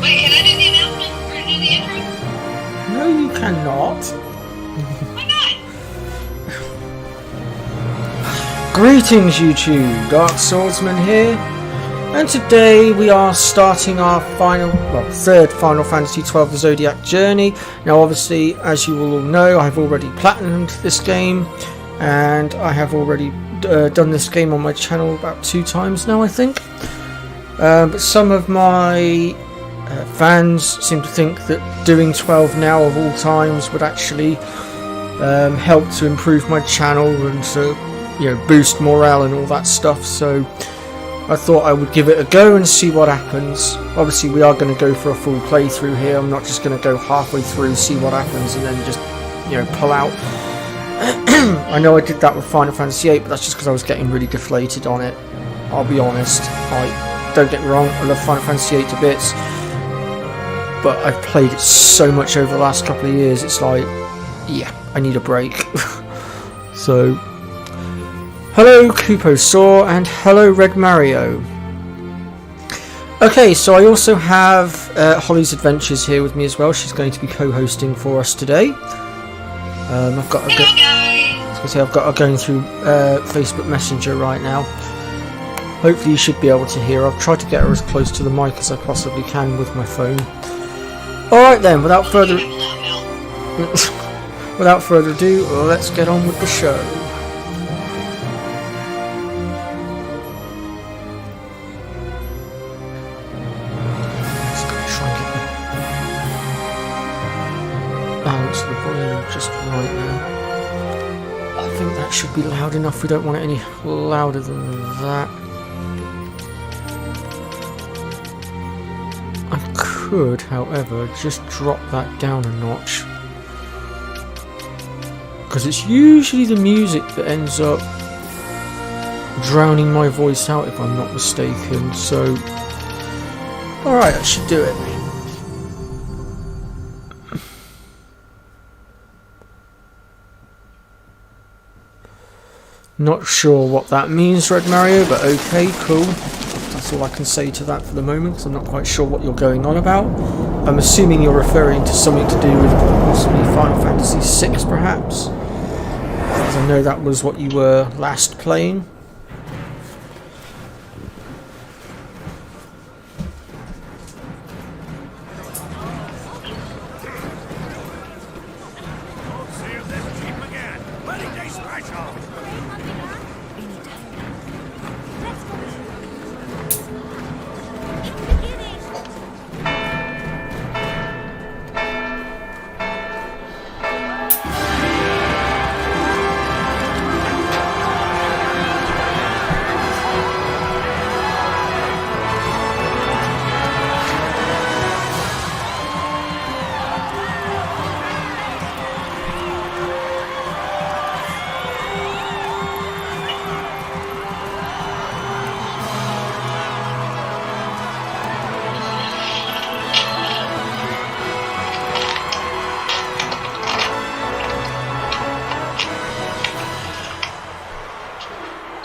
Wait, can I do the announcement or do the intro? No, you cannot. Why not? Greetings, YouTube. Dark Swordsman here, and today we are starting our third Final Fantasy XII: The Zodiac journey. Now, obviously, as you will all know, I've already platinumed this game, and I have already done this game on my channel about 2 times now, I think. But some of my fans seem to think that doing 12 now of all times would actually help to improve my channel and to boost morale and all that stuff. So I thought I would give it a go and see what happens. Obviously, we are going to go for a full playthrough here. I'm not just going to go halfway through, see what happens, and then just pull out. I know I did that with Final Fantasy VIII, but that's just because I was getting really deflated on it. I'll be honest. Don't get me wrong, I love Final Fantasy VIII to bits, but I've played it so much over the last couple of years, it's like, yeah, I need a break. So, hello Kupo Saw, and hello Red Mario. Okay, so I also have Holly's Adventures here with me as well. She's going to be co-hosting for us today. I've got her going through Facebook Messenger right now. Hopefully you should be able to hear. I've tried to get her as close to the mic as I possibly can with my phone. Alright then, without further ado, let's get on with the show. Just gonna try and get the balance of the volume just right now. I think that should be loud enough. We don't want it any louder than that. I could, however, just drop that down a notch, because it's usually the music that ends up drowning my voice out if I'm not mistaken. So, alright, that should do it. Not sure what that means, Red Mario, but okay, cool. That's all I can say to that for the moment, because I'm not quite sure what you're going on about. I'm assuming you're referring to something to do with possibly Final Fantasy VI, perhaps, because I know that was what you were last playing.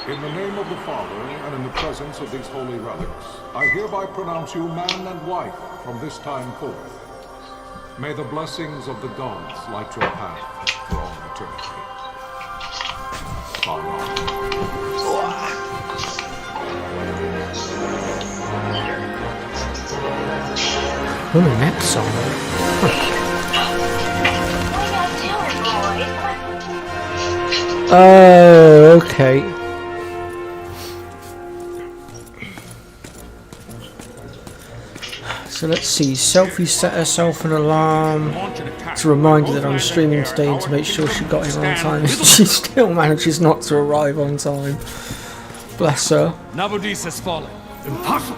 In the name of the Father, and in the presence of these holy relics, I hereby pronounce you man and wife from this time forth. May the blessings of the gods light your path for all eternity. Amen. Oh, next song. Oh, okay. So let's see, Selfie set herself an alarm to remind her that I'm streaming today and to make sure she got here on time. She still manages not to arrive on time. Bless her. Nabudis has fallen. Impossible!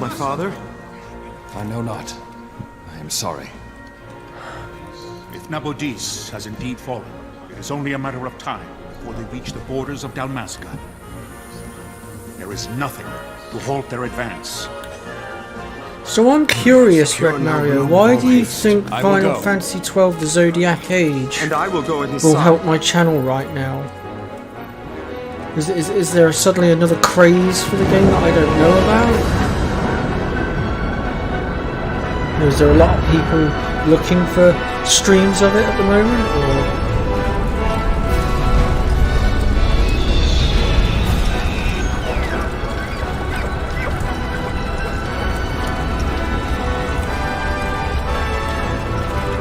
My father? I know not. I am sorry. If Nabudis has indeed fallen, it is only a matter of time before they reach the borders of Dalmasca. There is nothing to halt their advance. So I'm curious, Red Mario, why do you think Final Fantasy XII: The Zodiac Age will help my channel right now? Is there suddenly another craze for the game that I don't know about? Is there a lot of people looking for streams of it at the moment? Or?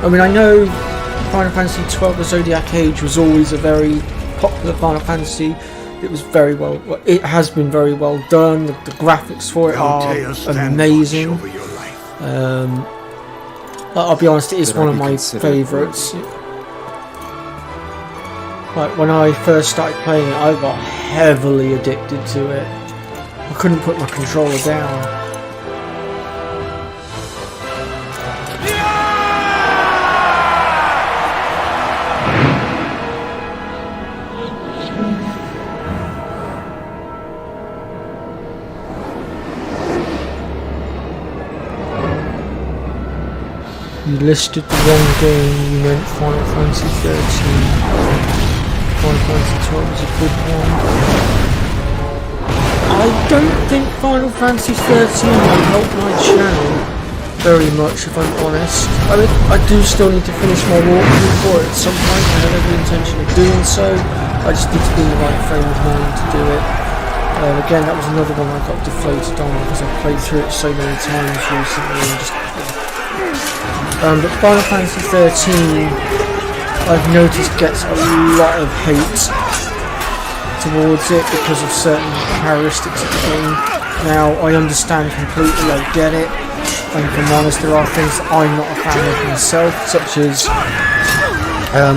I mean, I know Final Fantasy XII: The Zodiac Age was always a very popular Final Fantasy. It was very well. It has been very well done. The graphics for it are amazing. I'll be honest, it is one of my favourites. Like when I first started playing it, I got heavily addicted to it. I couldn't put my controller down. You listed the wrong game, you meant Final Fantasy 13. Final Fantasy 12 is a good one. I don't think Final Fantasy 13 will help my channel very much, if I'm honest. I mean, I do still need to finish my walkthrough for it at some point. I have every intention of doing so. I just need to be in the right frame of mind to do it. Again, that was another one I got deflated on because I played through it so many times recently and just... but Final Fantasy 13, I've noticed, gets a lot of hate towards it because of certain characteristics of the game. Now, I understand completely, I get it, and if I'm honest, there are things that I'm not a fan of myself, such as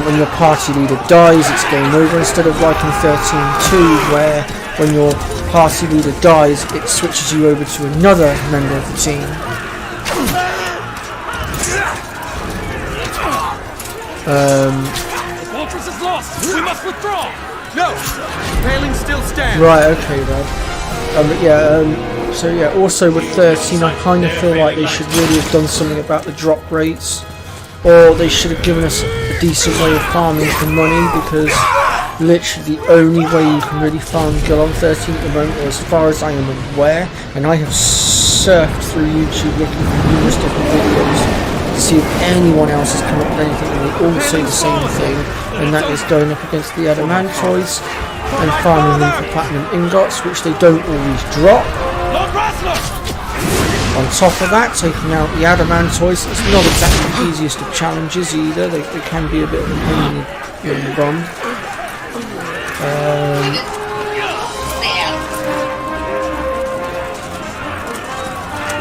when your party leader dies, it's game over, instead of like in 13.2, where when your party leader dies, it switches you over to another member of the team. The fortress is lost! We must withdraw! No! Railing still stands! Right, okay then. So yeah, also with 13 I kind of feel like they should really have done something about the drop rates. Or they should have given us a decent way of farming for money, because literally the only way you can really farm gold on 13 at the moment, or as far as I am aware, and I have surfed through YouTube looking for numerous different videos to see if anyone else has come up with anything, and they all say the same thing, and that is going up against the adamantoids and farming them for platinum ingots, which they don't always drop. On top of that, taking out the adamantoids, it's not exactly the easiest of challenges either. They can be a bit of a pain in the bum.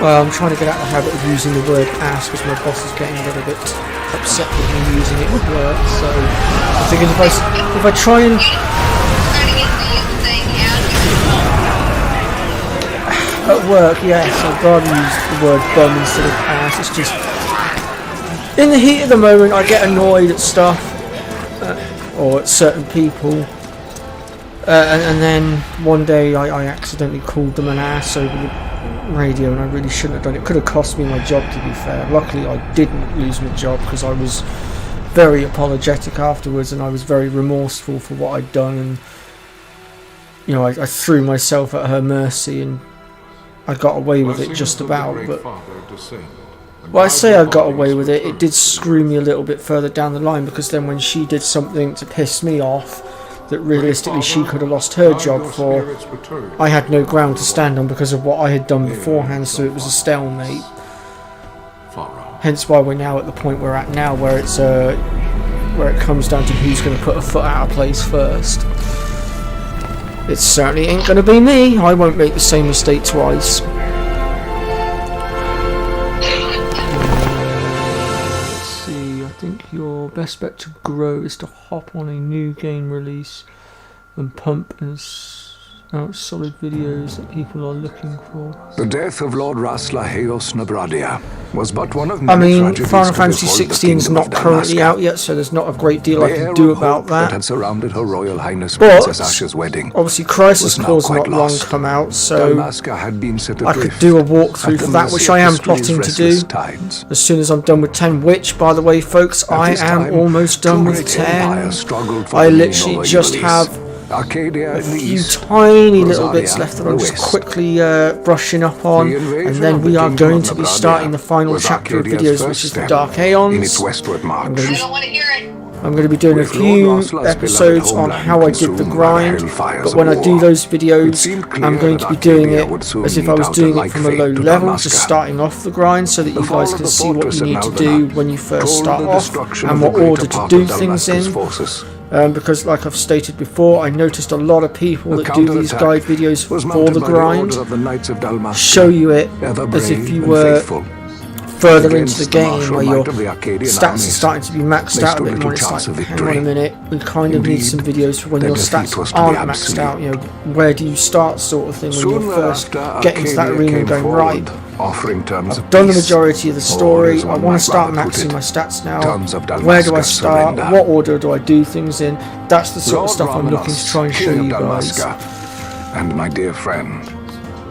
Well, I'm trying to get out of the habit of using the word ass because my boss is getting a little bit upset with me using it at work. So I figured if I try and at work, yes, I'd rather use the word bum instead of ass. It's just in the heat of the moment, I get annoyed at stuff or at certain people, and then one day I accidentally called them an ass over the radio, and I really shouldn't have done it. It could have cost me my job, to be fair. Luckily I didn't lose my job because I was very apologetic afterwards, and I was very remorseful for what I'd done, and you know, I threw myself at her mercy and I got away with it just about. But well, I say I got away with it, it did screw me a little bit further down the line, because then when she did something to piss me off that realistically she could have lost her job for, I had no ground to stand on because of what I had done beforehand, so it was a stalemate. Hence why we're now at the point we're at now, where it's where it comes down to who's going to put a foot out of place first. It certainly ain't going to be me. I won't make the same mistake twice. Let's see, I think your best bet to grow is to hop on a new game release and pump out solid videos that people are looking for. The death of Lord Raslaheos Nabradia was but one of I many mean, tragedies Final to Fantasy befall the 16 is kingdom not of currently Dalmasca. out yet, so there's not a great deal I The can air do of about hope that that. had surrounded Her Royal Highness But Princess Asha's wedding obviously Crisis was now Core's quite not long lost. come out, so Dalmasca had been set I adrift could do a walkthrough at for the that, mercy which of I am history's plotting to restless do tides. as soon as I'm done with 10, which, by the way, folks, At I this am time, almost done two with great 10. empires struggled for I dominion literally over just Ivalice, have Arcadia a few Elise, tiny little Rosaria, bits left that I'm just Lewis. quickly brushing up on, The invasion and then of the we are kingdom going of to be Nabradia starting the final was chapter of Arcadia's videos, first which is the step Dark in Aeons. its westward march. I'm going I don't want to hear it. to be doing a With Lord few Rossla's episodes beloved on how I did the homeland grind, consumed by the hellfires but when of I do war, those it videos, seemed clear I'm going that to be doing Arcadia it would soon as if I mete was out doing a it from a like low fate to level, Dalmasca. just starting off the grind, so that The you fall guys of can the see what fortress you at need to Nalbina do when you first told start the off, destruction and of the what greater order to part do of things Dalmasca's in. forces. Because like I've stated before, I noticed a lot of people The that do these counterattack guide videos was for mounted the by grind order of the Knights of Dalmasca, show you it ever as if brave you and were faithful. further Against into the the game martial where your might of the Arcadian stats are armies, starting to be maxed they out a stood bit little more. It's chance like, of hang on a victory. minute, we kind of need Indeed, some videos for when their your defeat stats was to be aren't maxed absolute. out. You know, where do you start, sort of thing, when Soon you're first thereafter, getting to that Arcadia arena came and going, right, forward, offering terms of I've done the peace, majority of the or, story, as I one want might to start rather put maxing it, my stats now. terms of Where do I Dalmasca's start? surrender. What order do I do things in? That's the sort of Lord stuff I'm looking to Romanos, try and show King of you guys. Dalmasca, and my dear friend,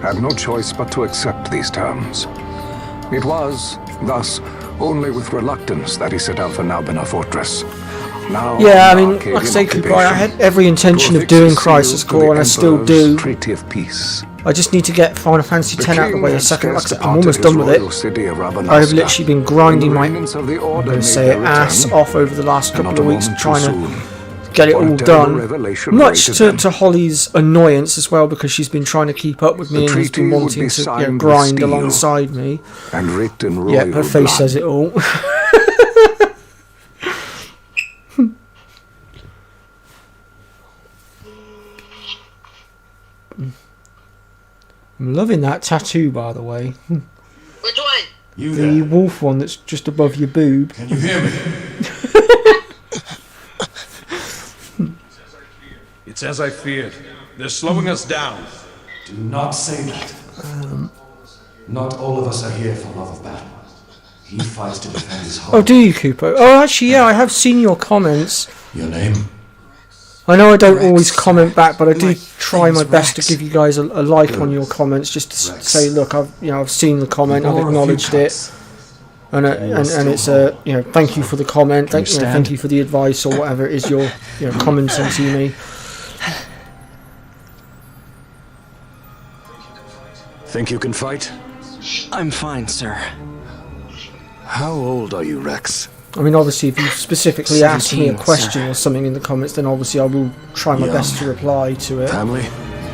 had no choice but to accept these terms. It was, thus, only with reluctance that he set out for Nalbina Fortress. Now, Yeah, I under mean, Arcadian like I say, Cooper, I occupation, had every intention to of affix doing his Crisis seal to Core, the and I still Emperor's do. Treaty of Peace. I just need to get Final Fantasy The X out of the king way a had second. Like I scarce said, I'm departed almost his done with royal it. city of I have Rabanasca, literally been when grinding the my, remnants of the I'm order going to made say their it, ass return, off over the last and couple not of a weeks moment too trying to soon. get it For a all terrible done. revelation Much awaited to, them. to Holly's annoyance as well, because she's been trying to keep up with me The and has treaty been would wanting be to signed with grind steel alongside me. and writ in royal Yeah, her face blood. says it all. I'm loving that tattoo, by the way. Which one? You The there? wolf one that's just above your boob. Can you hear me? It's as I feared. They're slowing us down. Do not say that. Not all of us are here for love of battle. He fights to defend his home. Oh, do you, Cooper? Oh, actually, yeah, I have seen your comments. Your name? I know I don't Rex. always comment back, but I do My try my name's best Rex. to give you guys a like on your comments, just to Rex. say, look, I've seen the comment, I've Or a few acknowledged it, cuts. and it's a thank you for the comment, Can you thank stand? you for the advice or whatever it is you're commenting to me. Think you can fight? I'm fine, sir. How old are you, Rex? I mean, obviously, if you specifically ask me a 17, question sir. or something in the comments, then obviously I will try my Young. best to reply to it. Family?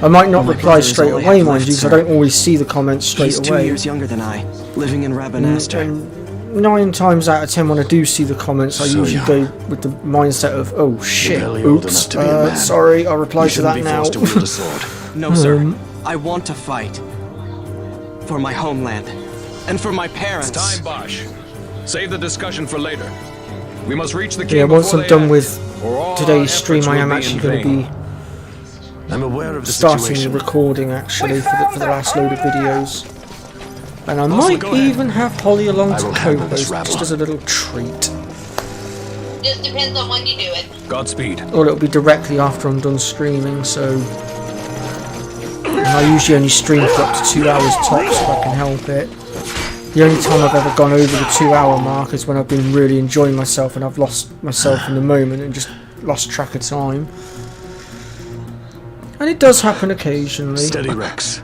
I might not My reply brothers straight only away, have mind left, you, because I sir. don't always see the comments straight He's 2 away. years younger than I, living in Rabanastre. And 9 times out of 10 when I do see the comments, I So usually young. go with the mindset of, oh shit, barely old oops, enough to be a man. sorry, I'll reply You to shouldn't that be now. forced to wield a sword. No, sir. I want to fight. For my homeland. And for my parents. It's time, Bosch. Save the discussion for later. We must reach the king Yeah, once before I'm they done act, with or all our today's stream, efforts I will am be actually in going to vain. be I'm aware of the starting situation. recording actually for the last load of videos. And I Also, might go ahead. even have Holly along I to will handle this co-host, just rabble. as a little treat. Just depends on when you do it. Godspeed. Or it'll be directly after I'm done streaming, so... And I usually only stream for up to 2 hours tops if I can help it. The only time I've ever gone over the 2-hour mark is when I've been really enjoying myself and I've lost myself in the moment and just lost track of time. And it does happen occasionally. Steady, Rex.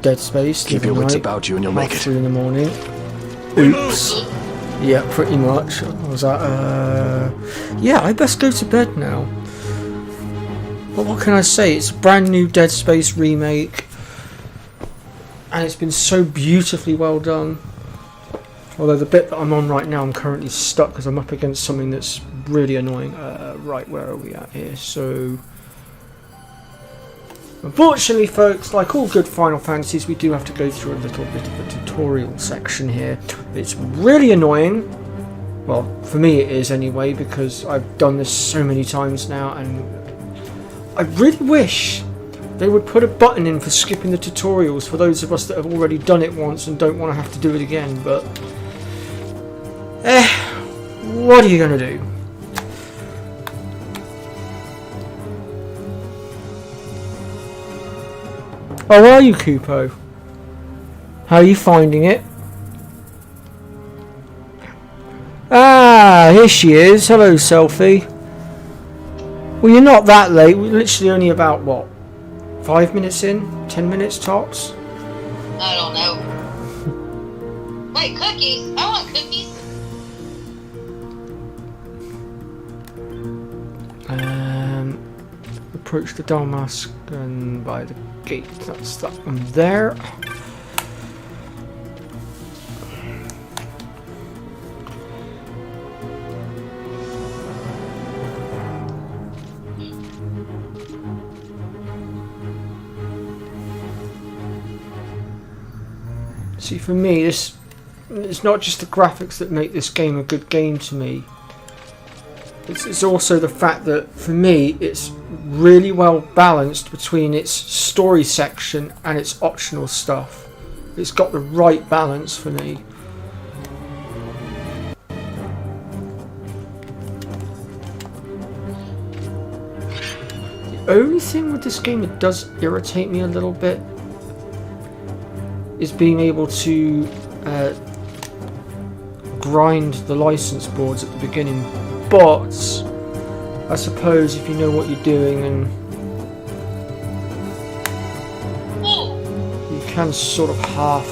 Dead Space, Keep the your other wits night, about you and you'll make it. 3 in the morning. Oops. Yeah, pretty much. I was like, yeah, I best go to bed now. But what can I say? It's a brand new Dead Space remake. And it's been so beautifully well done. Although the bit that I'm on right now, I'm currently stuck because I'm up against something that's really annoying. Right, where are we at here? So... Unfortunately, folks, like all good Final Fantasies, we do have to go through a little bit of a tutorial section here. It's really annoying. Well, for me it is anyway, because I've done this so many times now, and I really wish they would put a button in for skipping the tutorials for those of us that have already done it once and don't want to have to do it again, but... what are you going to do? Oh, are you, Kupo? How are you finding it? Ah, here she is. Hello, Selfie. Well, you're not that late. We're literally only about, what, 5 minutes in? 10 minutes tops? I don't know. Wait, cookies? I want cookies. Approach the Damask and by the gate. That's that one there. See, for me, it's not just the graphics that make this game a good game to me. It's also the fact that, for me, it's really well balanced between its story section and its optional stuff. It's got the right balance for me. The only thing with this game that does irritate me a little bit is being able to grind the license boards at the beginning. But I suppose if you know what you're doing, and you can sort of half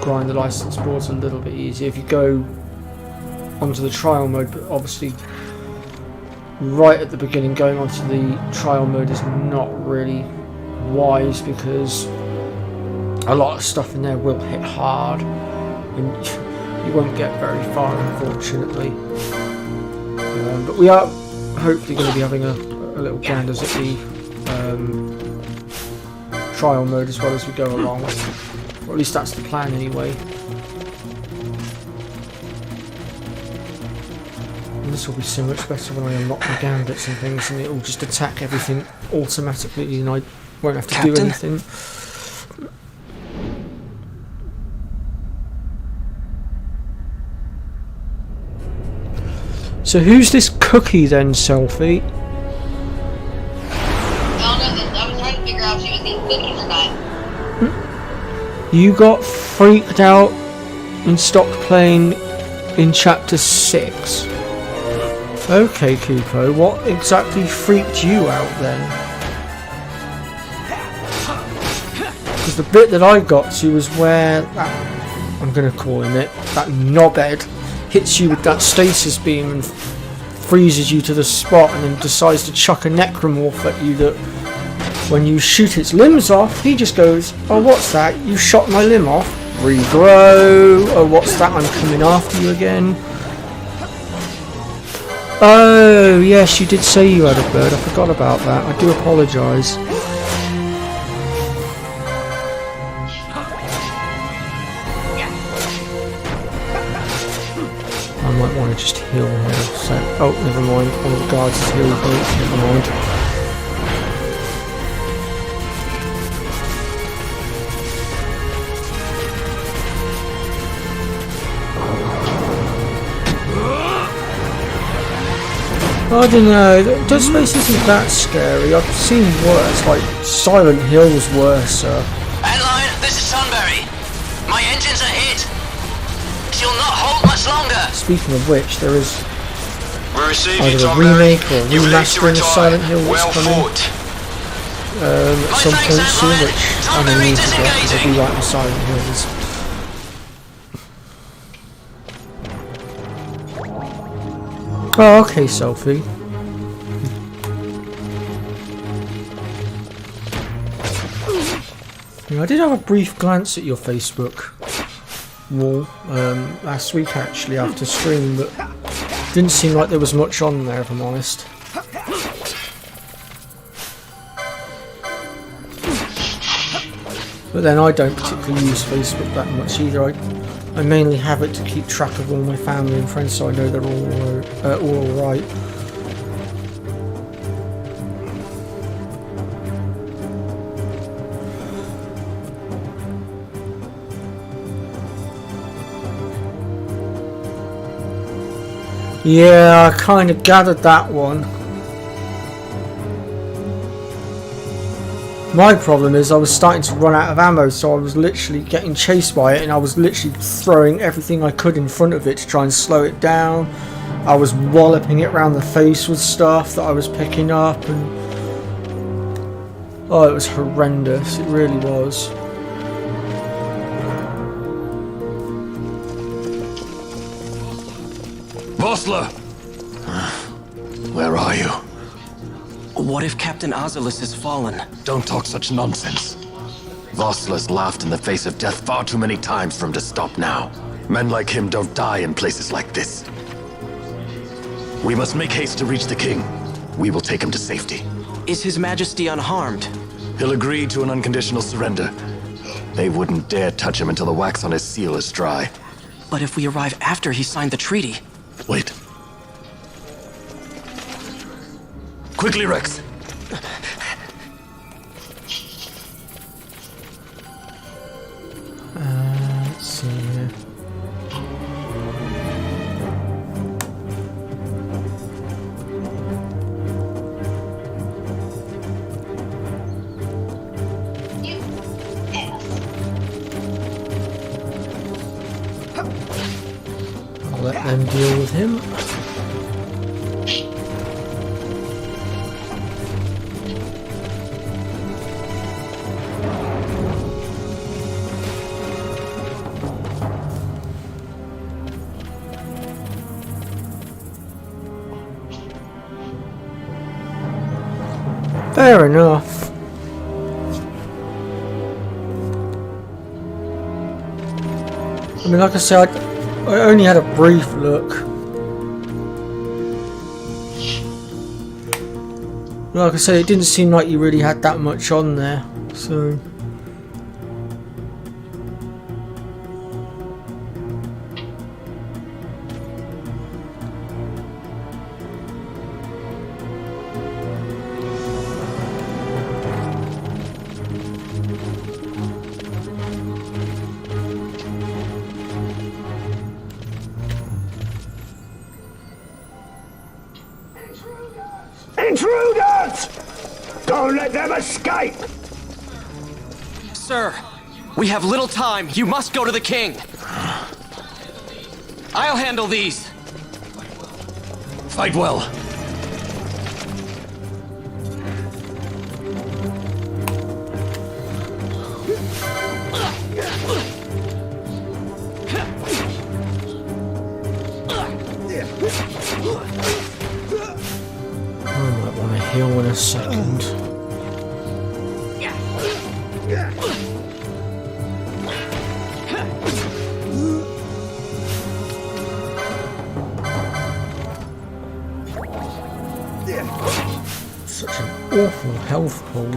grind the license boards a little bit easier if you go onto the trial mode. But obviously right at the beginning going onto the trial mode is not really wise, because a lot of stuff in there will hit hard and you won't get very far, unfortunately. But we are hopefully going to be having a little ganders at the trial mode as well as we go along, or at least that's the plan anyway. And this will be so much better when I unlock the gambits and things, and it will just attack everything automatically and I won't have to do anything. So who's this cookie then, Selfie? I don't know. I was trying to figure out if she was eating cookies or not. You got freaked out and stopped playing in chapter 6. Okay, Kupo, what exactly freaked you out then? Because the bit that I got to was where that, I'm going to call him it, that knobhead hits you with that stasis beam and freezes you to the spot, and then decides to chuck a necromorph at you that when you shoot its limbs off, he just goes, oh, what's that? You shot my limb off? Regrow. Oh, what's that? I'm coming after you again. Oh, yes, you did say you had a bird. I forgot about that. I do apologise. I might want to just heal now. So, oh, never mind. One of the guards is healed. Oh, never mind. I don't know. Dead Space isn't that scary. I've seen worse, like Silent Hill's worse. Adeline, this is Sunbury. My engines are hit. She'll not hold much longer. Speaking of which, there is We're receiving either a remake or a remastering of Silent Hill that's coming at some point soon, which I may need to get because I do like the Silent Hills. Oh, okay, Sophie. Yeah, I did have a brief glance at your Facebook wall last week actually after stream, but didn't seem like there was much on there, if I'm honest. But then I don't particularly use Facebook that much either. I mainly have it to keep track of all my family and friends, so I know they're all alright. Yeah, I kind of gathered that one. My problem is I was starting to run out of ammo, so I was literally getting chased by it, and I was literally throwing everything I could in front of it to try and slow it down. I was walloping it around the face with stuff that I was picking up, and oh, it was horrendous. It really was. Vossler! Where are you? What if Captain Azulis has fallen? Don't talk such nonsense. Vossler's laughed in the face of death far too many times for him to stop now. Men like him don't die in places like this. We must make haste to reach the king. We will take him to safety. Is His Majesty unharmed? He'll agree to an unconditional surrender. They wouldn't dare touch him until the wax on his seal is dry. But if we arrive after he signed the treaty... Wait. Quickly, Rex. Let's see here. You ass. I'll let them deal with him. Fair enough. I mean, like I said, I only had a brief look. Like I said, it didn't seem like you really had that much on there, so... Intruders! Don't let them escape! Sir, we have little time. You must go to the king. I'll handle these. Fight well. I might want to heal in a second. Such an awful health pool.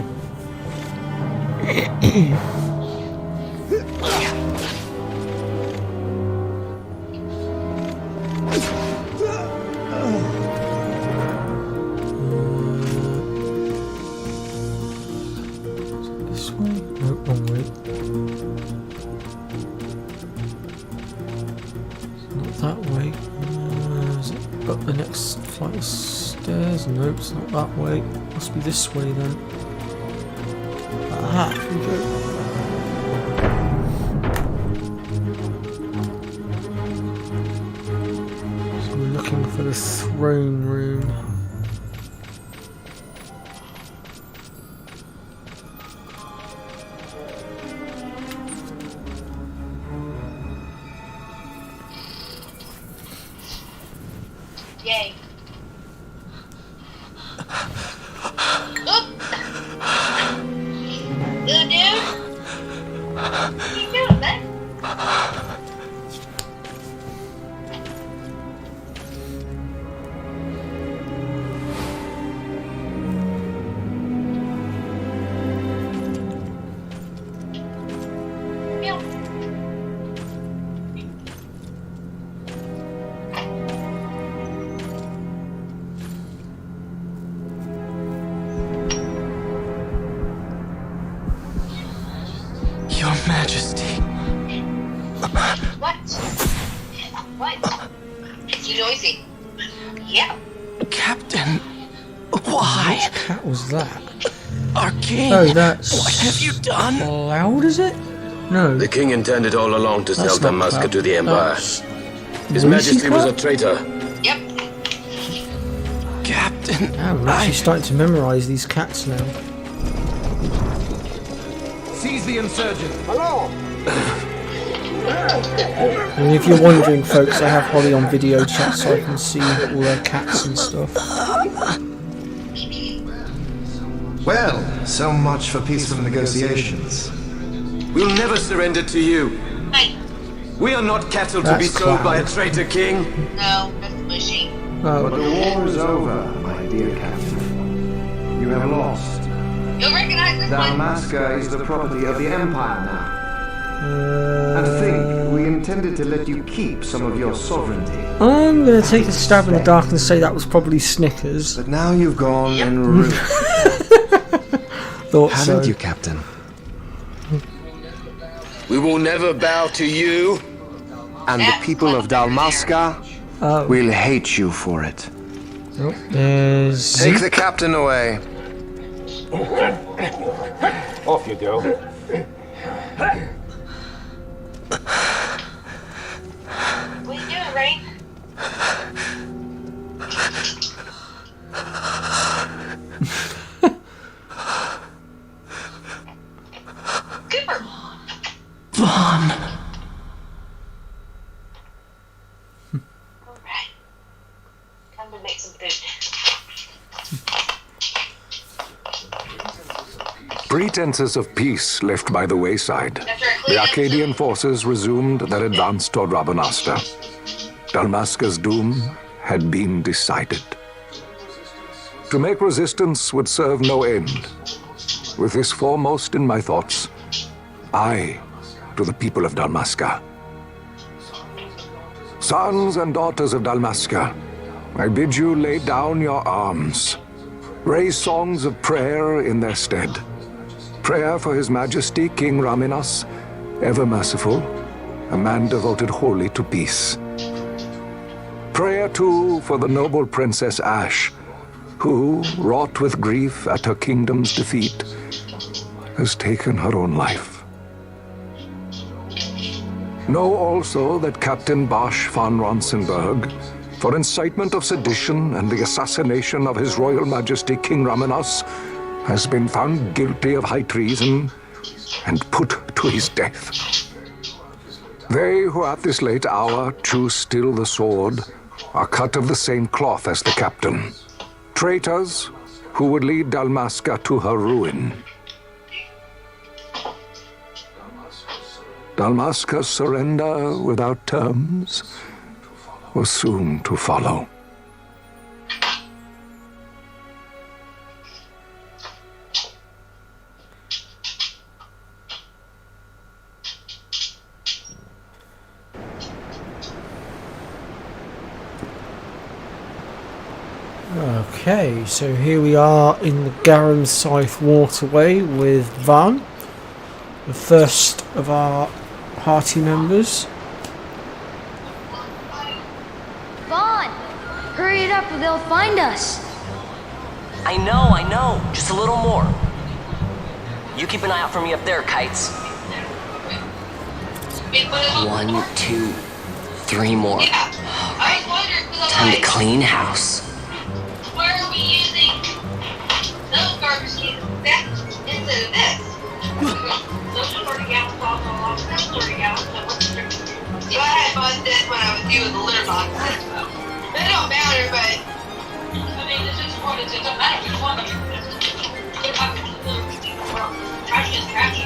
This way? No, wrong way. It's not that way. Is it up the next flight of stairs? Nope, it's not that way. Must be this way then. Ah, here we go. So we're looking for the throne room. Yay. Oop. Good dude. What are you doing, bud? Meow. Your Majesty. What? What? It's you noisy. Yeah. Captain. Why? Which cat was that? Our king. Oh, that's... What have you done? Cloud, is it? No. The king intended all along to sell That's not Damascus Cloud. to the Empire. That's His Lucy Majesty was a Cloud? traitor, Yep. Captain, I'm actually starting to memorize these cats now. Seize the insurgent. Hello. And if you're wondering, folks, I have Holly on video chat so I can see all her cats and stuff. Well, so much for peaceful negotiations. We'll never surrender to you. Hey. We are not cattle to be sold by a traitor king. No, that's mushy. Oh. But the war is over, my dear captain. You have lost. You'll recognize this one. Dalmasca is the property of the Empire now. And think, we intended to let you keep some of your sovereignty. I'm going to take a stab in the dark and say that was probably Snickers. But now you've gone and ruined. Thought Haven't so. you, Captain? We will never bow to you. And the people of Dalmasca will hate you for it. Oh, there's... Take the captain away. Off you go. What are you doing, Ray? Cooper. Vaughn. Alright. Time to make some food. Pretenses of peace left by the wayside, the Arcadian forces resumed their advance toward Rabanasta. Dalmasca's doom had been decided. To make resistance would serve no end. With this foremost in my thoughts, I to the people of Dalmasca. Sons and daughters of Dalmasca, I bid you lay down your arms. Raise songs of prayer in their stead. Prayer for His Majesty King Raminas, ever merciful, a man devoted wholly to peace. Prayer, too, for the noble Princess Ash, who, wrought with grief at her kingdom's defeat, has taken her own life. Know also that Captain Bosch von Ronsenberg, for incitement of sedition and the assassination of His Royal Majesty King Raminas, has been found guilty of high treason and put to his death. They who at this late hour choose still the sword are cut of the same cloth as the captain. Traitors who would lead Dalmasca to her ruin. Dalmasca's surrender without terms was soon to follow. Okay, so here we are in the Garum Scythe waterway with Van, the first of our party members. Vaughn! Hurry it up or they'll find us! I know. Just a little more. You keep an eye out for me up there, Kites. 1, 2, 3 more. Yeah. I was wondering, because Time to clean house. why are we using those garbage cans instead of this? Those 40 gallon bottles, that's 40 gallons. So I had buzzed this when I was doing the litter boxes. It don't matter, but I mean, it's just one. It doesn't matter which one. Trash is trash.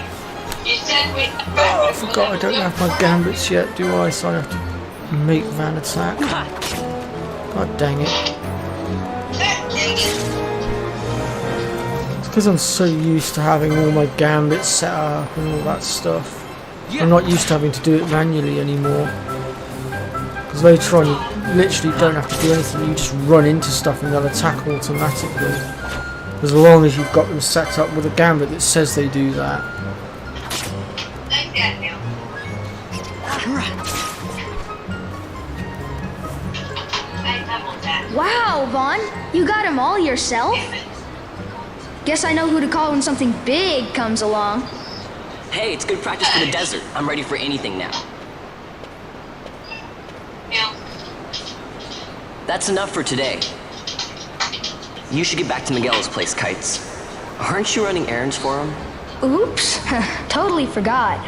You said we. Oh, I forgot I don't have my gambits yet, do I? So I have to make Van attack. God dang it. It's because I'm so used to having all my gambits set up and all that stuff. I'm not used to having to do it manually anymore. Because later on you literally don't have to do anything, you just run into stuff and they'll attack automatically. As long as you've got them set up with a gambit that says they do that. Wow, Vaughn! You got them all yourself? Guess I know who to call when something big comes along. Hey, it's good practice for the desert. I'm ready for anything now. That's enough for today. You should get back to Miguel's place, Kites. Aren't you running errands for him? Oops, totally forgot.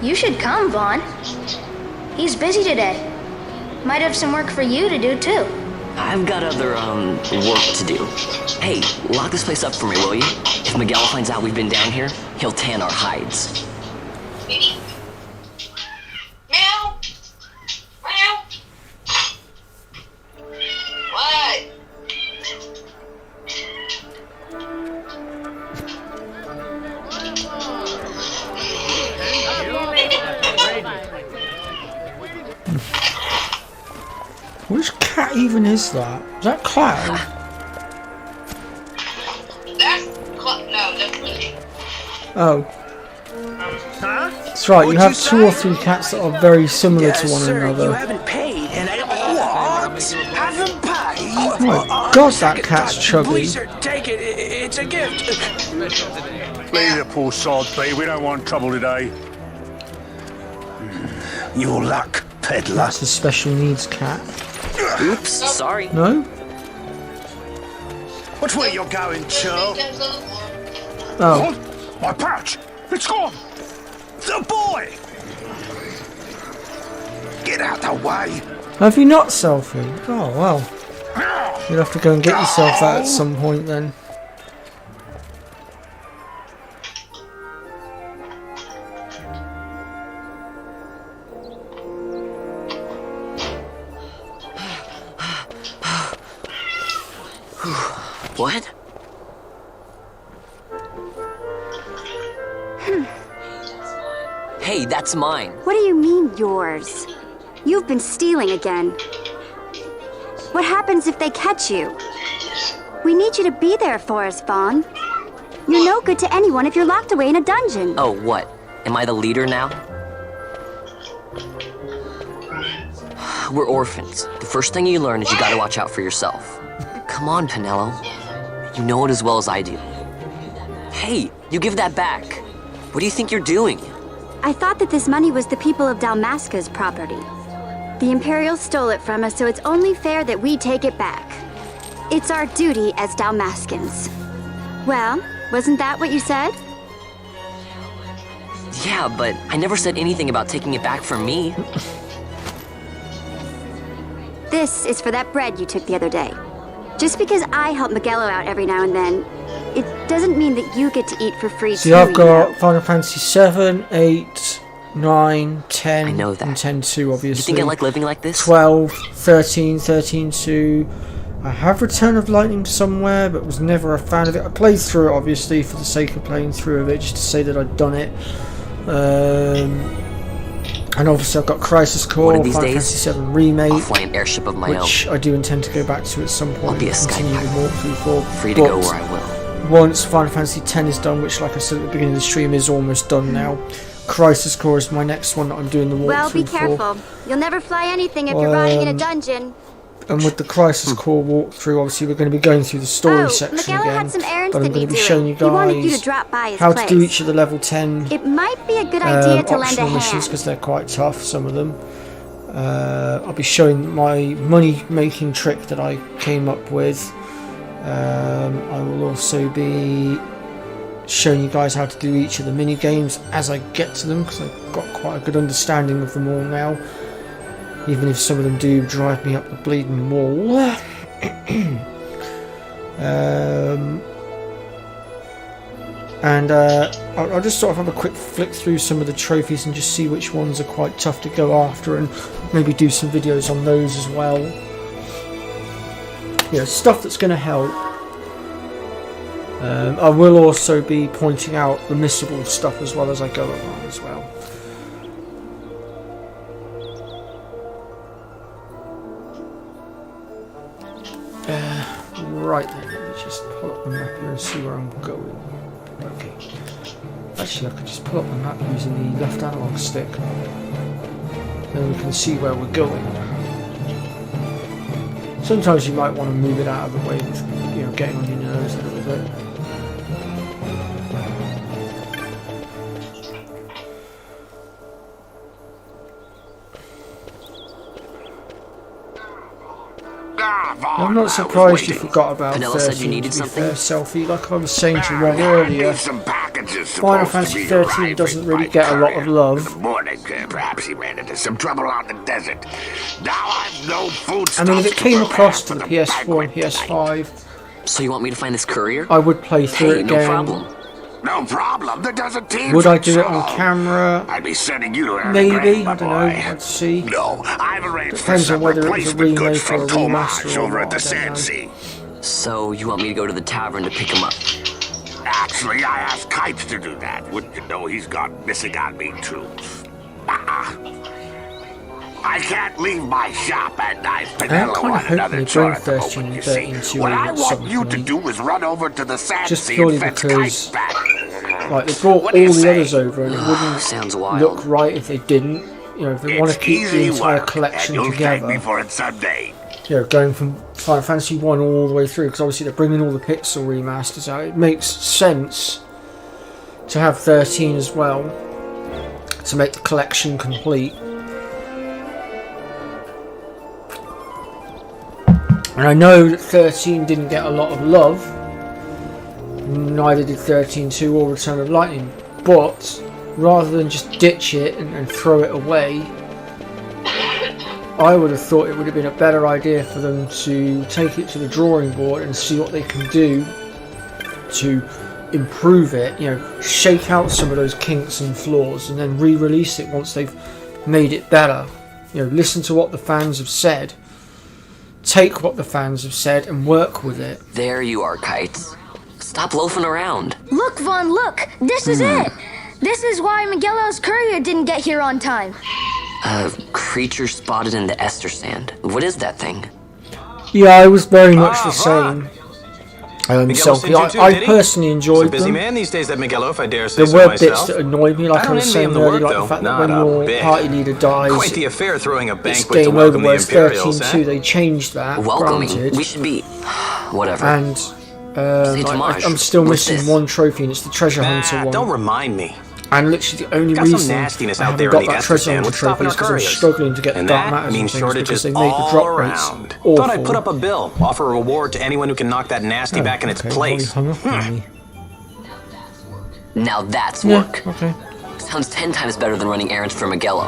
You should come, Vaughn. He's busy today. Might have some work for you to do, too. I've got other, work to do. Hey, lock this place up for me, will you? If Miguel finds out we've been down here, he'll tan our hides. Meow. Meow. What? Which cat even is that? Is that Cloud? No, that's Lucy. Oh. That's right, you have two or three cats that are very similar to one another. You haven't paid, and what? Haven't paid? Oh my god, that cat's chubby. Please, sir, take it. It's a gift. Leave the poor sod be. We don't want trouble today. Your luck, peddler. That's the special needs cat. Oops, sorry. No? Watch where you're going, Churl. Oh. My pouch! It's gone! The boy! Get out the way. Have you not selfie? Oh well. You'll have to go and get yourself that at some point then. What? Hey, that's mine. What do you mean, yours? You've been stealing again. What happens if they catch you? We need you to be there for us, Vaughn. You're no good to anyone if you're locked away in a dungeon. Oh, what? Am I the leader now? We're orphans. The first thing you learn is you gotta watch out for yourself. Come on, Pinello. You know it as well as I do. Hey, you give that back. What do you think you're doing? I thought that this money was the people of Dalmasca's property. The Imperials stole it from us, so it's only fair that we take it back. It's our duty as Dalmascans. Well, wasn't that what you said? Yeah, but I never said anything about taking it back from me. This is for that bread you took the other day. Just because I help Miguelo out every now and then, it doesn't mean that you get to eat for free See, too, I've got you know? Final Fantasy 7, 8, 9, 10, I know that. and 10-2, obviously. You think I like living like this? 12, 13, 13-2. I have Return of Lightning somewhere, but was never a fan of it. I played through it, obviously, for the sake of playing through of it, just to say that I'd done it. And obviously I've got Crisis Core, Final Fantasy 7 Remake, I'll fly an airship of my which I do intend to go back to at some point. I'll be a continue the walkthrough for. Free to go where I will. Once Final Fantasy 10 is done, which, like I said at the beginning of the stream, is almost done now. Crisis Core is my next one that I'm doing the walkthrough for. Well, be careful. You'll never fly anything if you're riding in a dungeon. And with the Crisis Core walkthrough, obviously we're going to be going through the story section Miguelo again. had some errands But I'm that going to be need showing doing. you He wanted you guys to drop by his how place. to do each of the level 10 It might be a good idea to lend a optional missions, hand. because they're quite tough, some of them. I'll be showing my money making trick that I came up with. I will also be showing you guys how to do each of the mini games as I get to them, because I've got quite a good understanding of them all now, even if some of them do drive me up the bleeding wall. I'll just sort of have a quick flick through some of the trophies and just see which ones are quite tough to go after, and maybe do some videos on those as well. Yeah, stuff that's going to help. I will also be pointing out the missable stuff as well as I go along as well. Right then, let me just pull up the map here and see where I'm going. Okay. Actually, I could just pull up the map using the left analog stick. Then we can see where we're going. Sometimes you might want to move it out of the way with, you know, getting on your nerves a little bit. I'm not surprised you forgot about Penella 13, said you needed to be something? fair, Selfie. Like I was saying to Red earlier, Final Fantasy 13 doesn't really get a lot of love. Morning, perhaps he ran into some trouble out in the desert. Now I've no food. I mean, if it came across to the PS4 and PS5, so you want me to find this courier? I would play through it again. No problem. No problem. The desert team. Would I do it on camera? I'd be sending you to maybe. I don't know. I'd see. No, I've arranged depends on whether it was a remake or a remaster over at the Sandsea. So you want me to go to the tavern to pick him up? Actually, I asked Kites to do that. Wouldn't you know he's gone missing on me too? I can't leave my shop at night. Penella on another chart at the moment, you see. What I want you to do is run over to the Sandsea just purely because, like, they brought all the others over, and it wouldn't look right if they didn't. You know, if they want to keep the entire collection together. Me for it someday. You know, going from Final Fantasy 1 all the way through, because obviously they're bringing all the pixel remasters out. It makes sense to have 13 as well to make the collection complete. And I know that 13 didn't get a lot of love, neither did 13-2 or Return of Lightning, but rather than just ditch it and throw it away, I would have thought it would have been a better idea for them to take it to the drawing board and see what they can do to improve it, you know, shake out some of those kinks and flaws and then re-release it once they've made it better. You know, listen to what the fans have said. Take what the fans have said and work with it. There you are, Kites. Stop loafing around. Look, Vaughn, look! This is it! This is why Miguelo's courier didn't get here on time. A creature spotted in the Ester Sand. What is that thing? Yeah, I was very much the same. I personally enjoyed busy them. Man these days, that Miguelo, if I dare say There were myself. bits that annoyed me, like I was saying earlier, like the fact that when your party leader dies, quite the affair throwing a it's banquet to game over, welcome the whereas Imperials, 13-2, they changed that, Welcoming. granted. We should be... whatever. And I'm still missing one trophy, and it's the treasure hunter one. Don't remind me. And literally the only Got some reason nastiness I out haven't there got in the that Ester treasure Sand hunter would stop trophy in is our because I'm couriers. struggling to get And the dark that matters and means things shortages because they made the drop all rates around. awful. Thought I'd put up a bill, offer a reward to anyone who can knock that nasty back in its place. Hung up on me. Now that's work. Okay. Sounds 10 times better than running errands for Miguelo.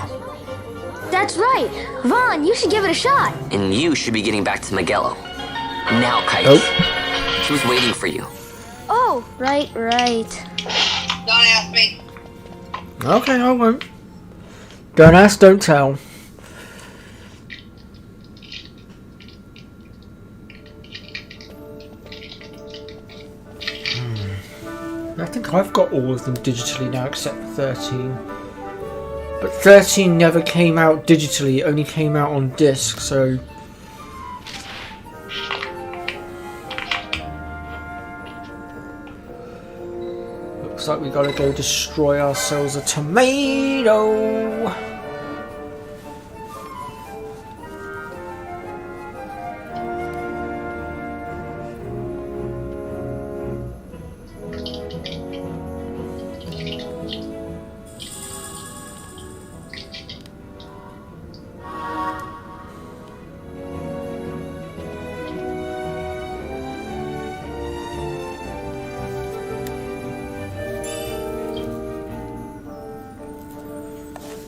That's right. Vaughn, you should give it a shot. And you should be getting back to Miguelo. Now, Kites. He was waiting for you. Oh, right. Don't ask me. Okay, I won't. Don't ask, don't tell. I think I've got all of them digitally now except for 13. But 13 never came out digitally, it only came out on disc, so... Looks like we gotta go destroy ourselves a tomato!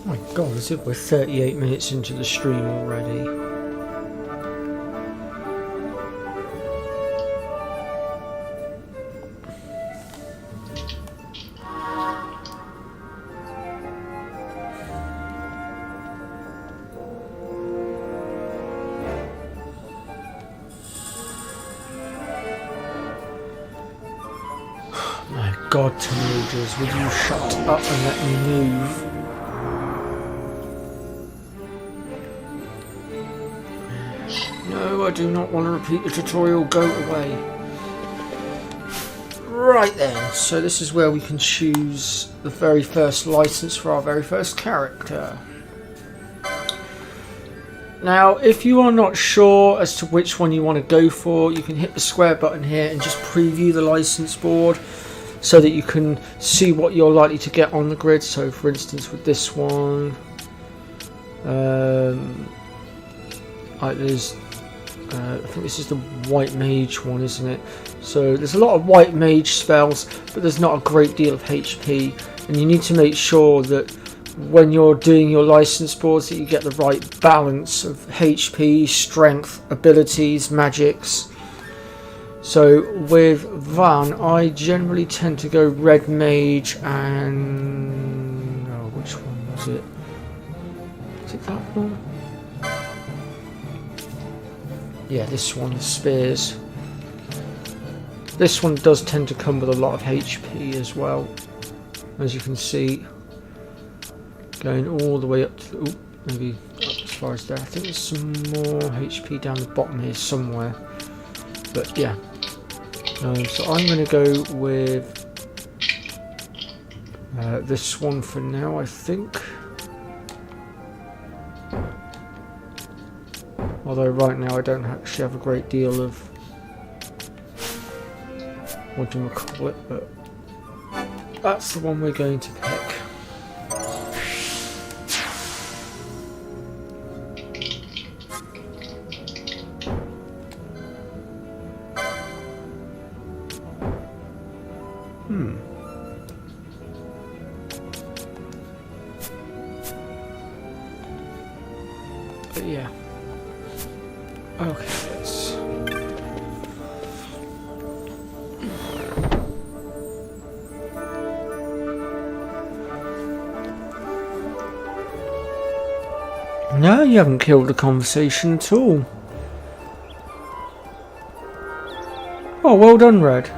Oh my god, as if we're 38 minutes into the stream already. My god, teenagers, would you shut up and let me move? No, I do not want to repeat the tutorial. Go away. Right then, so this is where we can choose the very first license for our very first character. Now, if you are not sure as to which one you want to go for, you can hit the square button here and just preview the license board so that you can see what you're likely to get on the grid. So, for instance, with this one, like there's I think this is the white mage one, isn't it? So there's a lot of white mage spells, but there's not a great deal of HP, and you need to make sure that when you're doing your license boards that you get the right balance of HP, strength, abilities, magics. So with Van, I generally tend to go red mage and... oh, which one was it? Is it that one? Yeah, this one, the spears. This one does tend to come with a lot of HP as well, as you can see. Going all the way up to, ooh, maybe up as far as there. I think there's some more HP down the bottom here somewhere. But yeah. So I'm going to go with this one for now, I think. Although right now I don't actually have a great deal of, what do you call it, but that's the one we're going to pick. But yeah. Okay, let's... No, you haven't killed the conversation at all. Oh, well done, Red.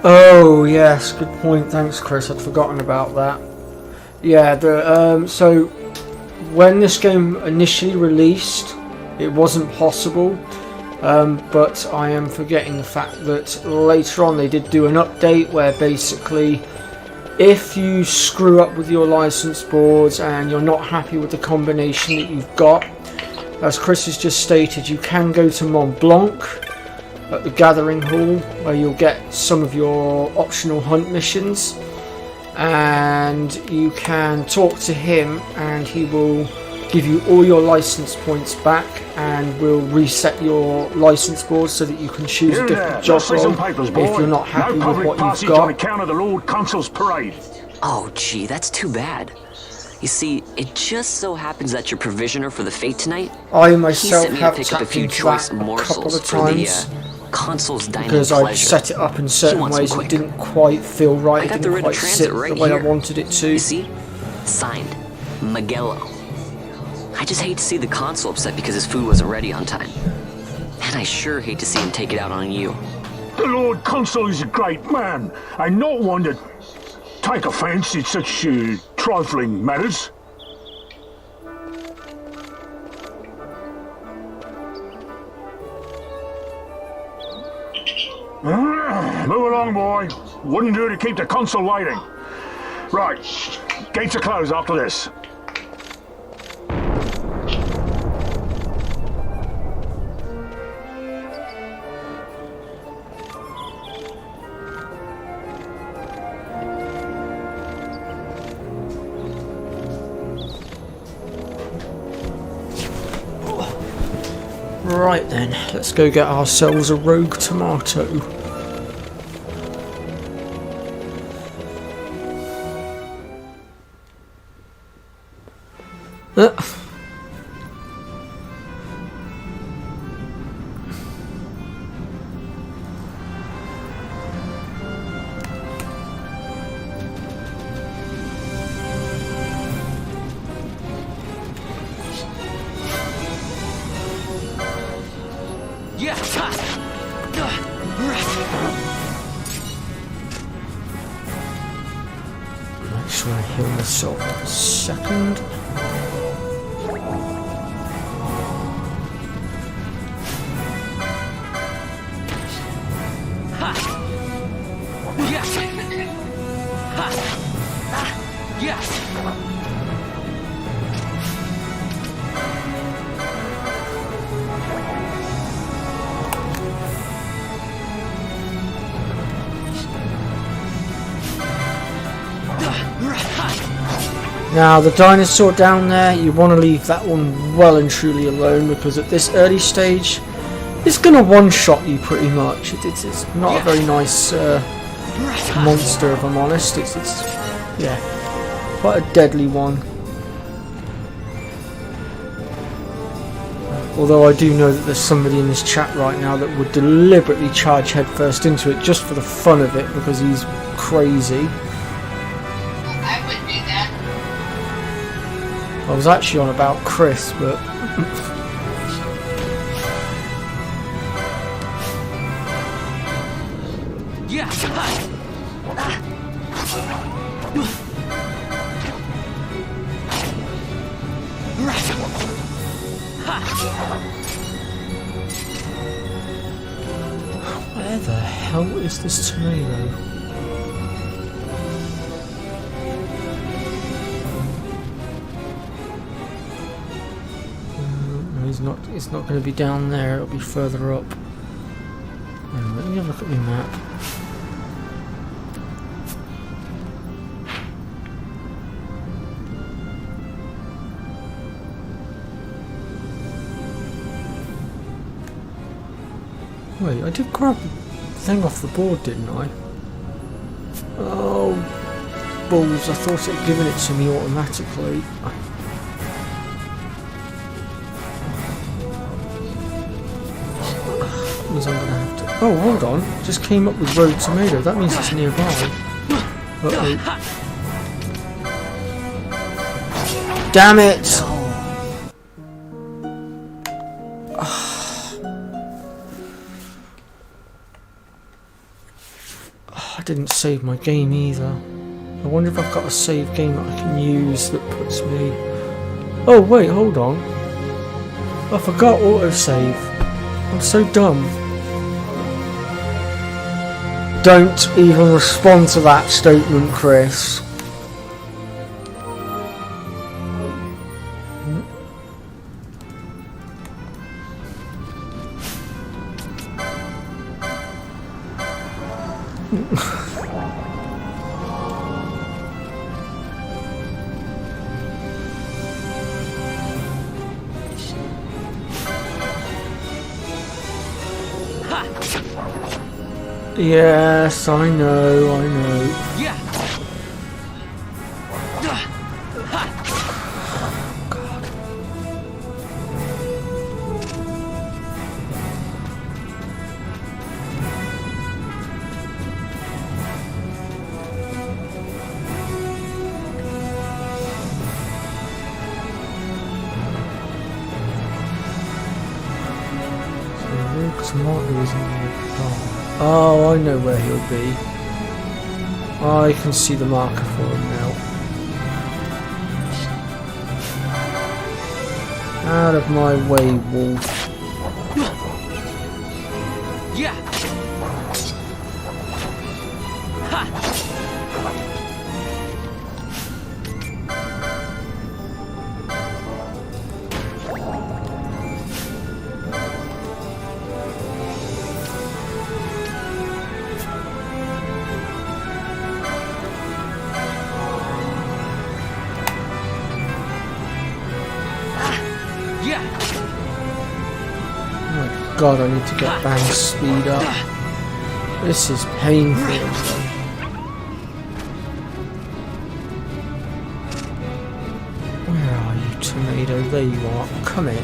Oh yes, good point. Thanks, Chris. I'd forgotten about that. Yeah, so when this game initially released, it wasn't possible. But I am forgetting the fact that later on they did do an update where basically, if you screw up with your license boards and you're not happy with the combination that you've got, as Chris has just stated, you can go to Mont Blanc at the Gathering Hall, where you'll get some of your optional hunt missions, and you can talk to him and he will give you all your license points back and will reset your license board so that you can choose a different job role if you're not happy with what you've got. On account of the Lord Consul's parade. Oh gee, that's too bad. You see, it just so happens that your provisioner for the fete tonight, I myself have pick up a few tapped choice into that a couple morsels of for the times. Consul's dining Because pleasure. I set it up in certain wants them ways it quick. didn't quite feel right, I it got the didn't writ of quite transit sit right the way here. I wanted it to. You see? Signed, Magello. I just hate to see the consul upset because his food wasn't ready on time. And I sure hate to see him take it out on you. The Lord Consul is a great man, and not one to take offence in such trifling matters. Move along, boy. Wouldn't do to keep the consul waiting. Right, gates are closed after this. Right then, let's go get ourselves a rogue tomato. I just want to heal myself a second. Now the dinosaur down there, you want to leave that one well and truly alone, because at this early stage it's going to one-shot you pretty much. It's not a very nice monster, if I'm honest. It's yeah, quite a deadly one. Although I do know that there's somebody in this chat right now that would deliberately charge headfirst into it just for the fun of it, because he's crazy. I wouldn't do that. I was actually on about Chris, but where the hell is this tomato? No, it's not going to be down there, it'll be further up. Let me have a look at my map. Wait, I did grab the thing off the board, didn't I? Oh, balls, I thought it had given it to me automatically. Means I'm gonna have to... Oh, hold on. Just came up with road tomato. That means it's nearby. Uh-oh. Damn it! I didn't save my game either. I wonder if I've got a save game that I can use that puts me... Oh, wait, hold on. I forgot autosave. I'm so dumb. Don't even respond to that statement, Chris. Yes, I know. Yeah. Oh, I know where he'll be. I can see the marker for him now. Out of my way, wolf. Yeah. God, I need to get Bang's speed up. This is painful. Where are you, tomato? There you are. Come here.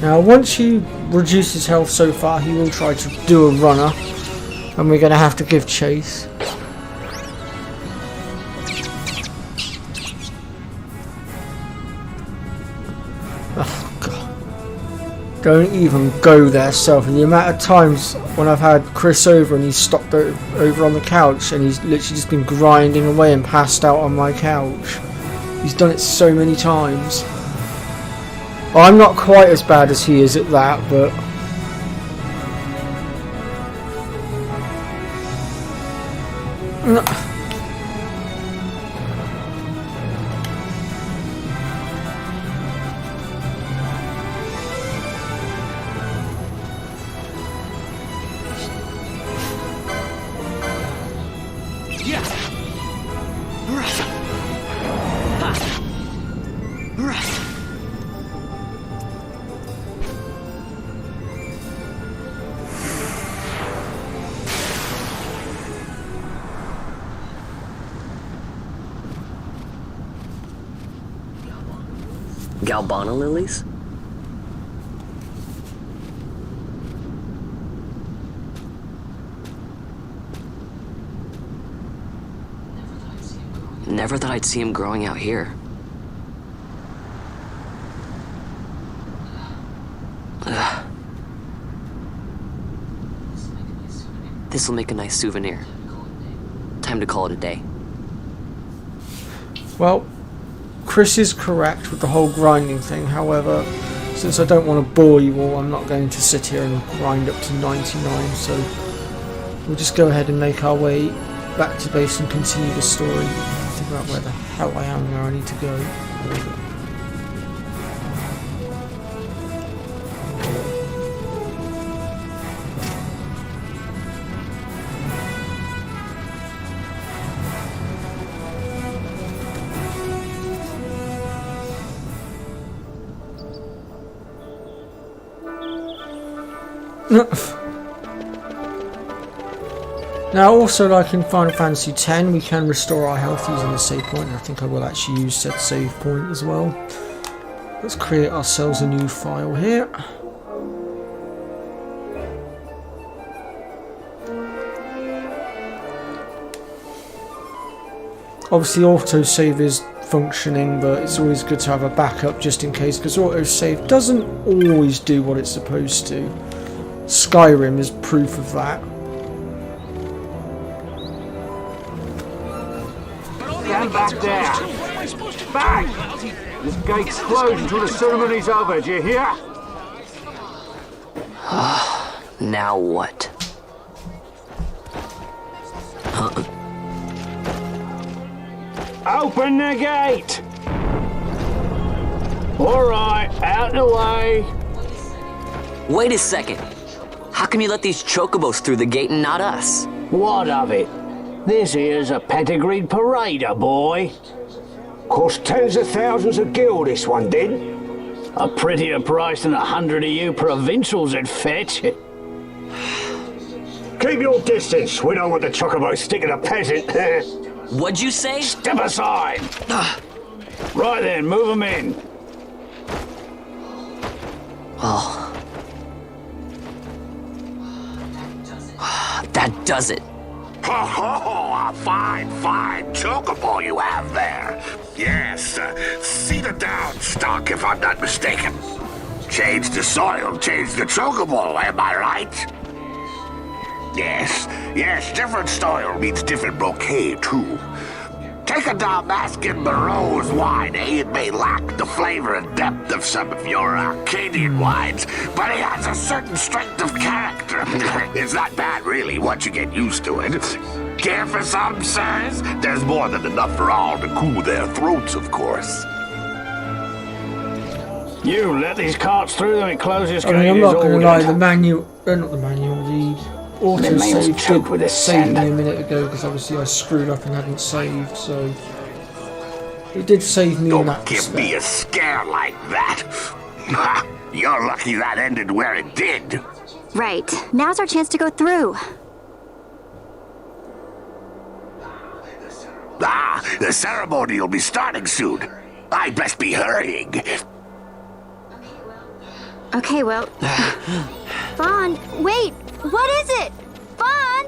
Now, once you reduce his health so far, he will try to do a runner, and we're going to have to give chase. Oh, God. Don't even go there, Self. And the amount of times when I've had Chris over and he's stopped over on the couch and he's literally just been grinding away and passed out on my couch. He's done it so many times. I'm not quite as bad as he is at that, but... No. Galbana lilies? Never thought I'd see him growing out here. This'll make a nice souvenir. Time to call it a day. Well, Chris is correct with the whole grinding thing. However, since I don't want to bore you all, I'm not going to sit here and grind up to 99. So we'll just go ahead and make our way back to base and continue the story. Figure out where the hell I am and where I need to go. Now, also, like in Final Fantasy X, we can restore our health using the save point, and I think I will actually use said save point as well. Let's create ourselves a new file here. Obviously, autosave is functioning, but it's always good to have a backup just in case, because autosave doesn't always do what it's supposed to. Skyrim is proof of that. Stand back there! Back! This gate's closed until the ceremony's over, do you hear? Now what? Open the gate! Alright, out the way! Wait a second! How come you let these chocobos through the gate and not us? What of it? This here's a pedigreed parader, boy. Cost tens of thousands of gil, this one did. A prettier price than 100 of you provincials would fetch. Keep your distance. We don't want the chocobo sticking a peasant. What'd you say? Step aside. Right then, move them in. Oh. That does it. Ho ho! A fine, fine chocobo you have there. Yes, cedar down stock if I'm not mistaken. Change the soil, change the chocobo, am I right? Yes, different soil means different bouquet too. Take a Dalmascan Barrow's wine, It may lack the flavor and depth of some of your Arcadian wines, but it has a certain strength of character. It's not bad, really, once you get used to it. Care for some, sirs? There's more than enough for all to cool their throats, of course. You let these carts through, then it closes. I mean, I'm not going to lie, the manual, not the manual, the autosave did save me a minute ago, because obviously I screwed up and hadn't saved, so it did save me in that Don't give me a scare like that. You're lucky that ended where it did. Right. Now's our chance to go through. The ceremony will be starting soon. I'd best be hurrying. Okay, well... Vaughn, wait! What is it? Vaughn!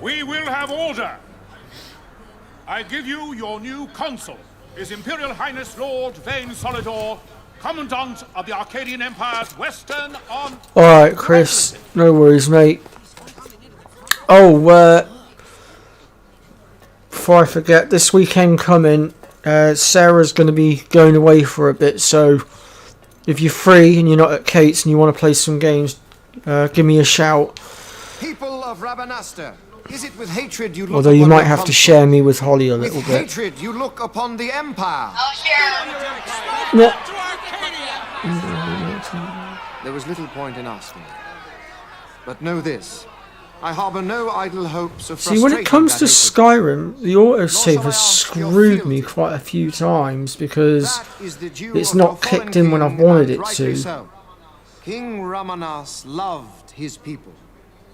We will have order. I give you your new consul, His Imperial Highness Lord Vane Solidor, Commandant of the Arcadian Empire's Western on... Alright, Chris. No worries, mate. Oh, before I forget, this weekend coming, Sarah's going to be going away for a bit, so if you're free and you're not at Kate's and you want to play some games, give me a shout. People of Rabanastre, is it with hatred you look Although you upon might your have to consul? share me with Holly a little With bit. hatred you look upon the Empire. Yeah. There was little point in asking. But know this. I harbour no idle hopes of See, when it frustrating comes that to hatred. Skyrim, the autosave has screwed me quite a few times because That is the due it's of your not fallen kicked in when king, I've wanted and it rightly to. so. King Ramanas loved his people,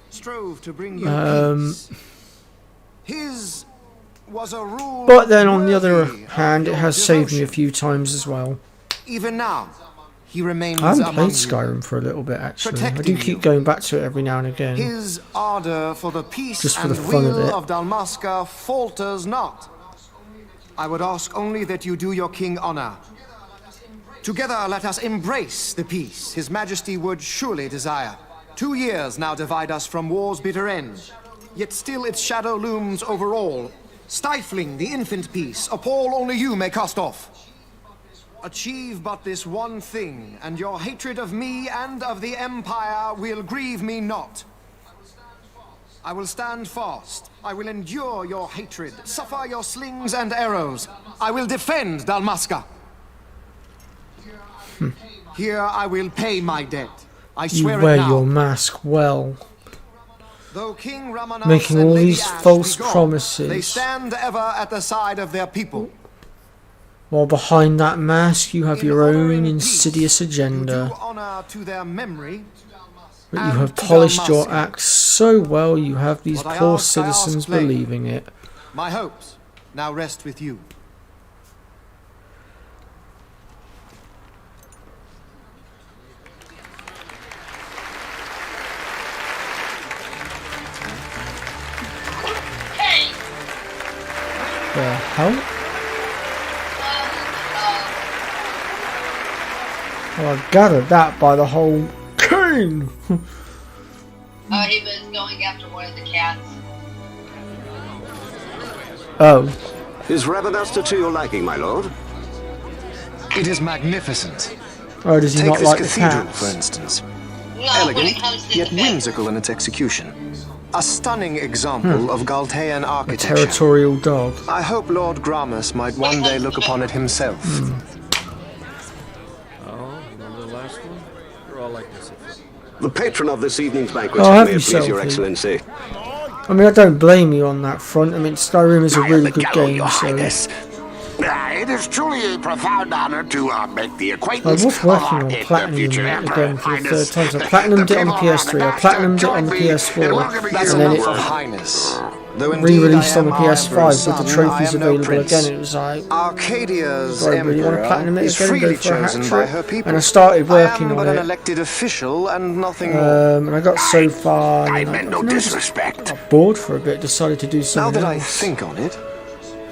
strove to bring you peace. His was a rule. But then on the other worthy of hand, it your has saved me a devotion. few times as well. Even now, he remains I haven't among played you. Skyrim for a little bit actually. I do Protecting keep you. going back to it every now and again. His ardor for the peace Just for and the fun of will it. of Dalmasca falters not. I would ask only that you do your king honor. Together let us embrace the peace His Majesty would surely desire. 2 years now divide us from war's bitter end, yet still its shadow looms over all, stifling the infant peace, a pall only you may cast off. Achieve but this one thing, and your hatred of me and of the Empire will grieve me not. I will stand fast. I will endure your hatred, suffer your slings and arrows. I will defend Dalmasca. Here I will pay my debt. I You swear wear it now. your mask well. Though King Ramanas Making and all Lady these Ash false be gone, promises. they stand ever at the side of their people. While behind that mask you have your own insidious agenda. Honor to their memory. But you and have to polished your Dalmasca. act so well you have these What I poor ask, I ask citizens plain. believing it. My hopes now rest with you. Hey! The hell? Well, I gathered that by the whole cane. He was going after one of the cats. Oh. Is Rabanastre to your liking, my lord? It is magnificent. Oh, does he Take not this like the cathedral, cats? for instance. No, when Elegant, it comes to yet defense. whimsical in its execution. A stunning example of Galtean A architecture. territorial dog. I hope Lord Gramus might one day look upon it himself. Oh, remember the last one? You're all like this. The patron of this evening's banquet, Oh, have may it please yourself, your Lee. excellency. I mean, I don't blame you on that front. I mean, Skyrim is a really good game, Your so... Highness. It is truly a profound honor to make the I acquaintance was of working our on the platinum future it Emperor. again for the Highness. third time. So I platinumed it on the PS3, I platinumed it on the PS4, That's and then enough of it Highness. Though indeed re-released I on the am our PS5 Emperor's with the son, trophies I am no available prince. again. It was like, Arcadia's do I really want to emperor platinum it is again and go freely for a hat chosen by her trick? people. And I started working I am on but an it, elected official and nothing more. and I got so far, I and meant no I just disrespect. got bored for a bit, decided to do Now something that I else. think on it,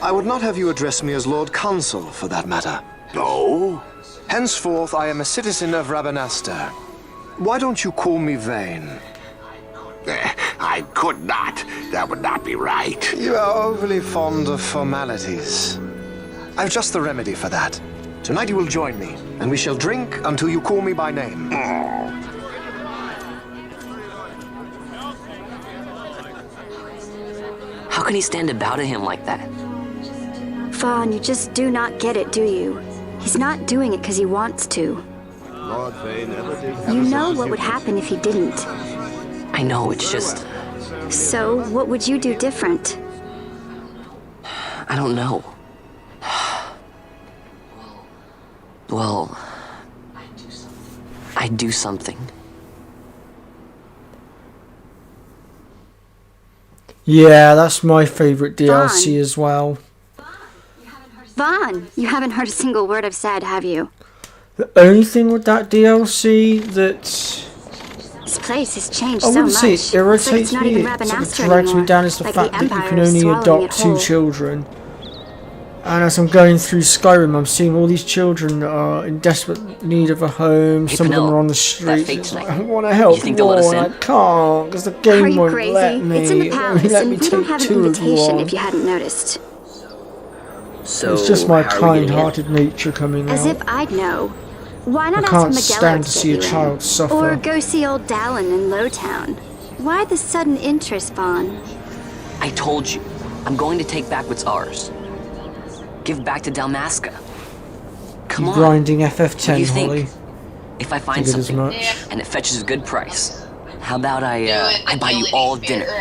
I would not have you address me as Lord Consul, for that matter. No? Henceforth, I am a citizen of Rabanastre. Why don't you call me Vane? I could not. That would not be right. You are overly fond of formalities. I've just the remedy for that. Tonight you will join me, and we shall drink until you call me by name. How can he stand about him like that? Fawn, you just do not get it, do you? He's not doing it because he wants to. Lord Vane never did have You a know sense what of would humor. happen if he didn't. I know, it's just... So, what would you do different? I don't know. Well... I'd do something. Yeah, that's my favourite DLC as well. Vaughn, you haven't heard a single word I've said, have you? The only thing with that DLC that This place has changed I so wouldn't much. say it It's like irritates it's not me. even It sort of Rabanastre drags me anymore. down is the Like fact that you Empire can is only swallowing adopt it 2 whole. children. And as I'm going through Skyrim, I'm seeing all these children that are in desperate need of a home. Hey, Some of them Penelope, are on the that streets. fate It's like, tonight. I want to help You think they'll let us more, and in? I can't because the Are game you won't crazy? let me. It's in the It won't palace, let and me we don't take have an 2 of you invitation on. if you hadn't noticed. So, It's just my how are we getting in? kind-hearted nature coming As out. if I'd know. Why I not can't ask Miguel stand to to get see a you child in? suffer. Or go see old Dallin in Lowtown. Why the sudden interest, Vaughn? I told you, I'm going to take back what's ours. Give back to Dalmasca. Come You on. grinding What do you FF10, think? Holly. If I find Figured as something much. and it fetches a good price, how about I buy you Agility all spear- dinner?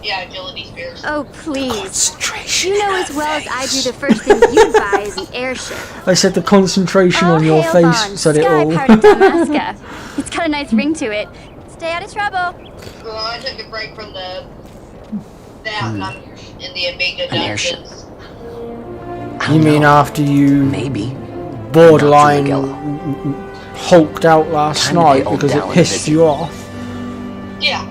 yeah, agility spears. Oh, please. Concentration. You know as well as I do the first thing you'd buy is an airship. I said the concentration on your hail face Vaughn, said it Sky all. Part of Dalmasca. It's got a nice ring to it. Stay out of trouble. Well, I took a break from that and I'm in the Amiga An airship. dungeons. You mean after you Maybe. borderline Not to hulked out last Time to night pay old because it Dallin a pissed visit. you off? Yeah.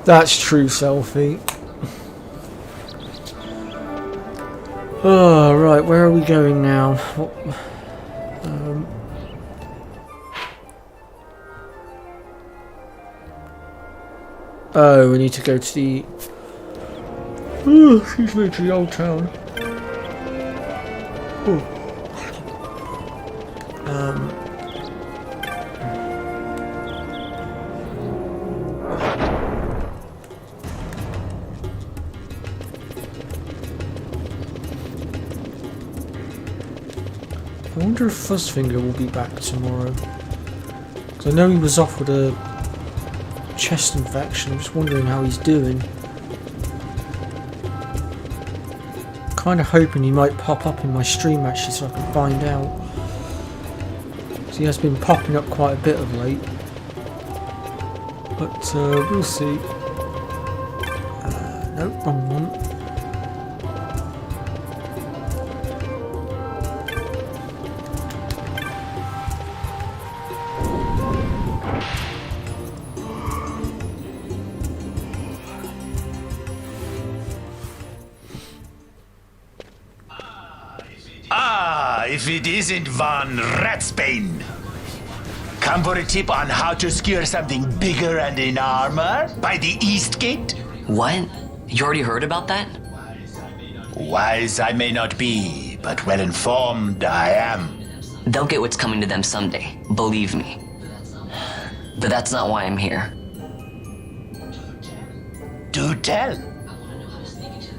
That's true, Selfie. Oh, right, where are we going now? Oh, we need to go to the... excuse me, to the old town. I wonder if Fuzzfinger will be back tomorrow. Because I know he was off with a chest infection. I'm just wondering how he's doing. Kind of hoping he might pop up in my stream actually so I can find out. So he has been popping up quite a bit of late. But we'll see. Nope, wrong one. If it isn't Von Ratsbane. Come for a tip on how to secure something bigger and in armor by the East Gate? What? You already heard about that? Wise I may not be, but well informed I am. They'll get what's coming to them someday, believe me. But that's not why I'm here. Do tell.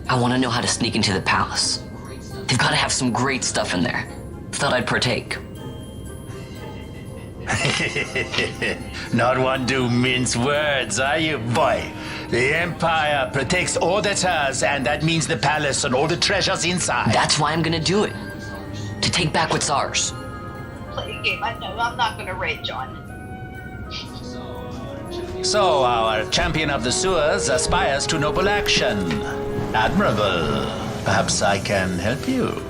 I want to know how to sneak into the palace. They've got to have some great stuff in there. Thought I'd partake. Not one to mince words, are you, boy? The Empire protects all that's hers, and that means the palace and all the treasures inside. That's why I'm gonna do it. To take back what's ours. Play a game. I know. I'm not gonna rage on. So our champion of the sewers aspires to noble action. Admirable. Perhaps I can help you.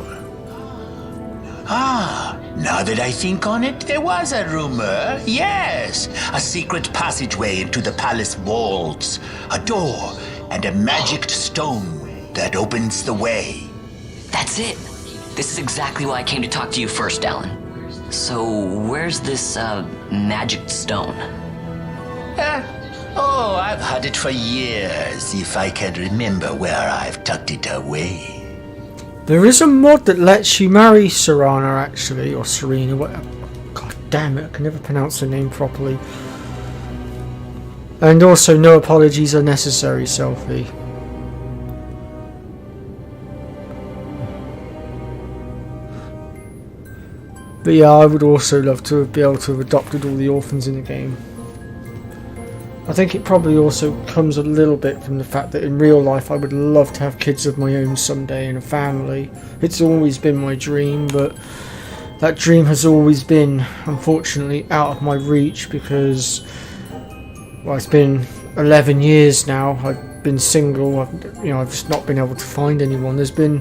Ah, now that I think on it, there was a rumor. Yes, a secret passageway into the palace walls, a door, and a magic stone that opens the way. That's it. This is exactly why I came to talk to you first, Alan. So, where's this, magic stone? Oh, I've had it for years, if I can remember where I've tucked it away. There is a mod that lets you marry Serana, actually, or Serena, whatever. God damn it, I can never pronounce her name properly. And also, no apologies are necessary, Selfie. But yeah, I would also love to be able to have adopted all the orphans in the game. I think it probably also comes a little bit from the fact that in real life I would love to have kids of my own someday and a family. It's always been my dream, but that dream has always been, unfortunately, out of my reach because well, it's been 11 years now. I've been single. I've just not been able to find anyone. There's been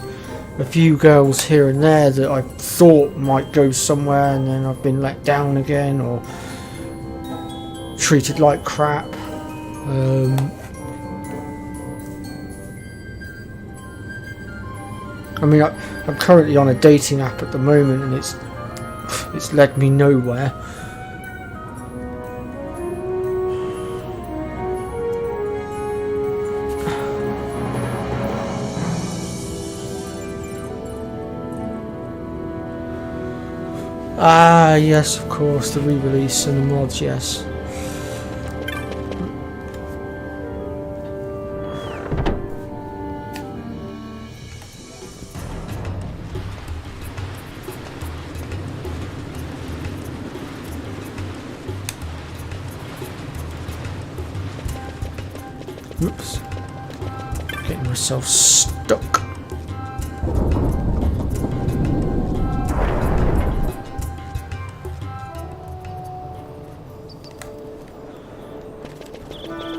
a few girls here and there that I thought might go somewhere, and then I've been let down again or treated like crap. I mean, I'm currently on a dating app at the moment, and it's led me nowhere. Ah, yes, of course, the re-release and the mods, yes. Oops. Getting myself stuck.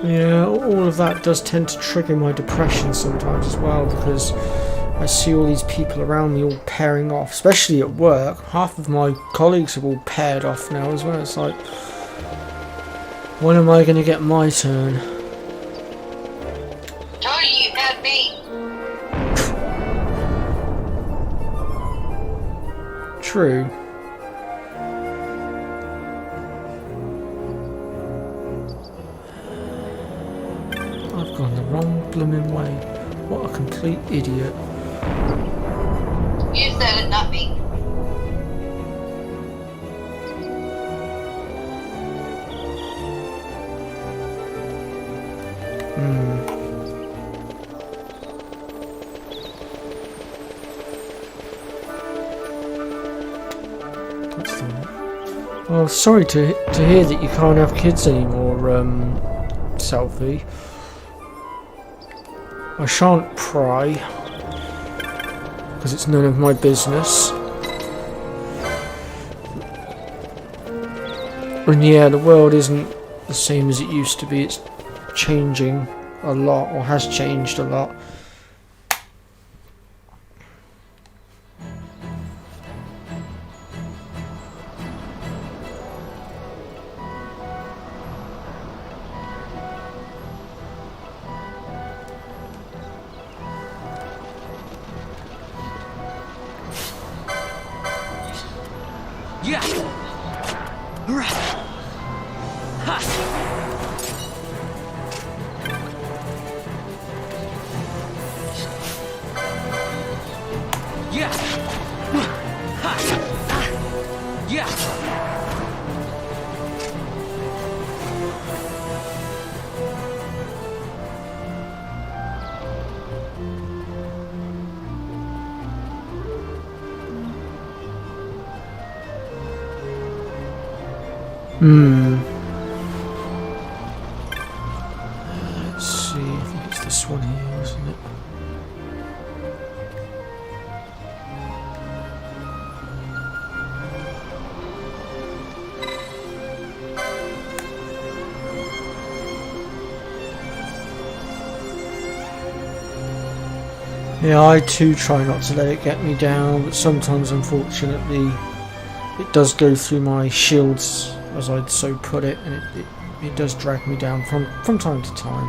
Yeah, all of that does tend to trigger my depression sometimes as well, because I see all these people around me all pairing off, especially at work. Half of my colleagues have all paired off now as well. It's like, when am I going to get my turn? Told you had me. True. I've gone the wrong blooming way. What a complete idiot. You said it, not me. That's the one. Well, sorry to hear that you can't have kids anymore, Selfie. I shan't pry, because it's none of my business. And yeah, the world isn't the same as it used to be. It's changing a lot, or has changed a lot. Yeah. Right. Ha. Yeah. Ha. Yeah. Let's see, I think it's this one here, isn't it? Yeah, I too try not to let it get me down, but sometimes, unfortunately, it does go through my shields, as I'd so put it, and it does drag me down from time to time.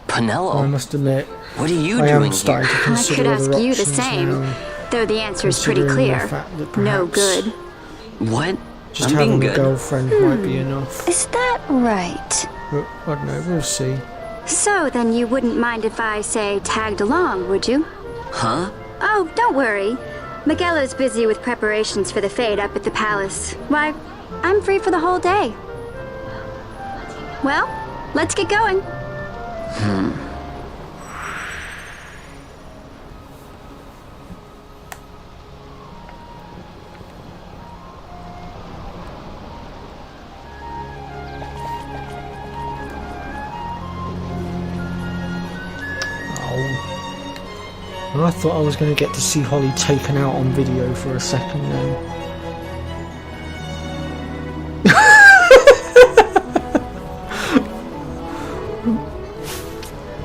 Penelo? I must admit, what are you I am doing starting to here? I consider could ask other you the options same, now, though the answer is pretty considering the clear. fact that No perhaps good. What? just I'm having being a good. girlfriend might be enough. Is that right? But I don't know, we'll see. So then you wouldn't mind if I, say, tagged along, would you? Huh? Oh, don't worry. Miguelo's busy with preparations for the fete up at the palace. Why, I'm free for the whole day. Well, let's get going. And I thought I was going to get to see Holly taken out on video for a second then.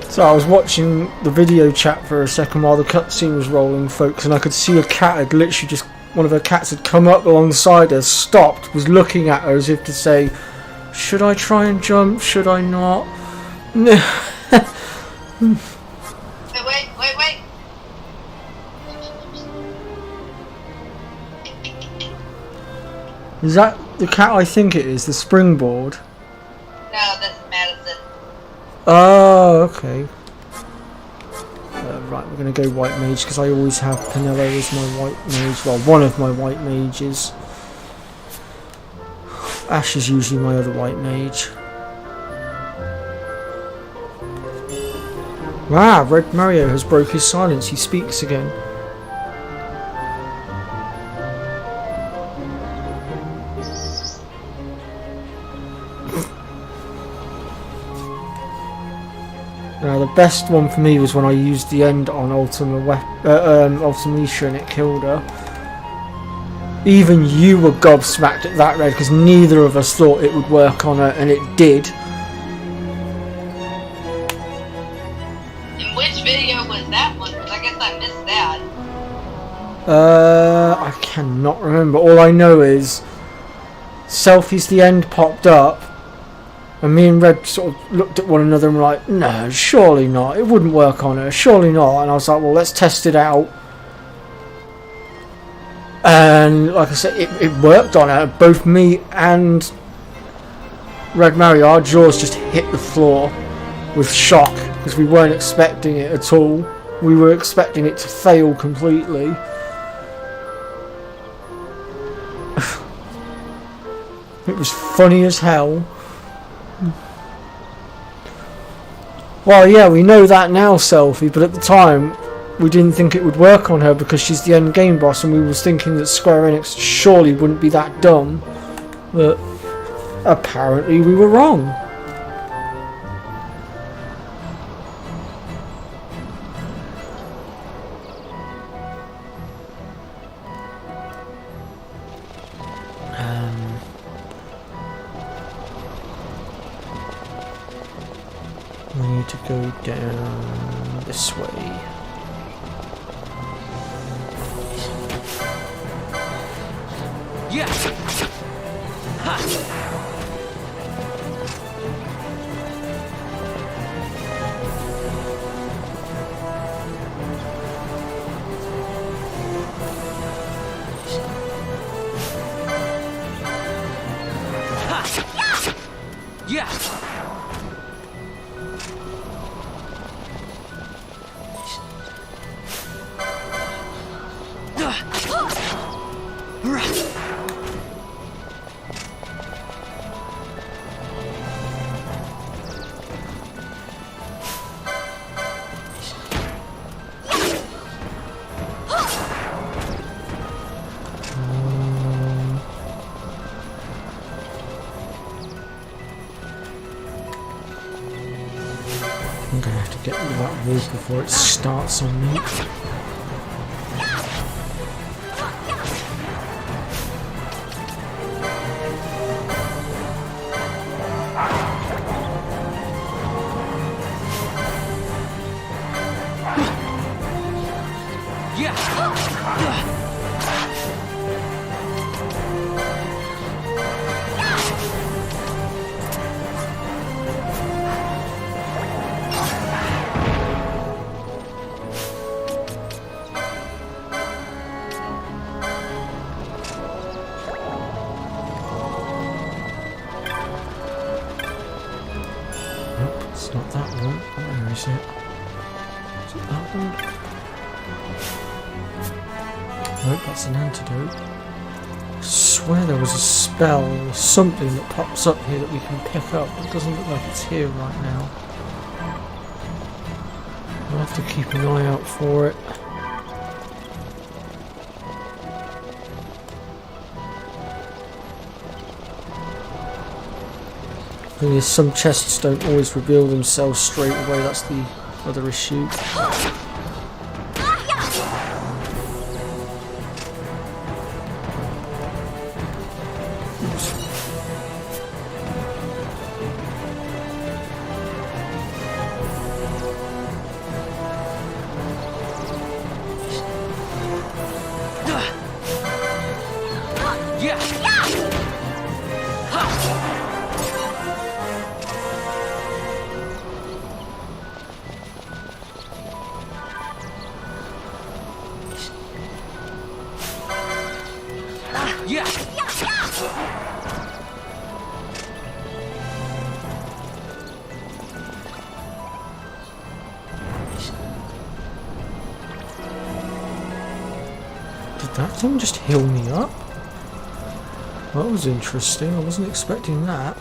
So I was watching the video chat for a second while the cutscene was rolling, folks, and I could see a cat had literally just, one of her cats had come up alongside her, stopped, was looking at her as if to say, should I try and jump, should I not? Wait. Is that the cat I think it is, the springboard? No, that's Madison. Oh, okay. Right, we're going to go white mage because I always have Pinello as my white mage. Well, one of my white mages. Ash is usually my other white mage. Wow, Red Mario has broke his silence. He speaks again. Now the best one for me was when I used the end on Ultima Misha and it killed her. Even you were gobsmacked at that, Red, because neither of us thought it would work on her, and it did. In which video was that one? Because I guess I missed that. I cannot remember. All I know is Selfie's the end popped up, and me and Red sort of looked at one another and were like, no, surely not. It wouldn't work on her. Surely not. And I was like, well, let's test it out. And like I said, it worked on her. Both me and Red Mario, our jaws just hit the floor with shock because we weren't expecting it at all. We were expecting it to fail completely. It was funny as hell. Well, yeah, we know that now, Selfie, but at the time we didn't think it would work on her because she's the end game boss, and we was thinking that Square Enix surely wouldn't be that dumb. But apparently we were wrong. We need to go down this way. Yeah. Ha. Yeah. I'm gonna have to get rid of that wolf before it starts on me. It's not that one. Where is it? Is it that one? Nope, that's an antidote. I swear there was a spell or something that pops up here that we can pick up. It doesn't look like it's here right now. I'll have to keep an eye out for it. Thing is, some chests don't always reveal themselves straight away, that's the other issue. Did that thing just heal me up? That was interesting. I wasn't expecting that.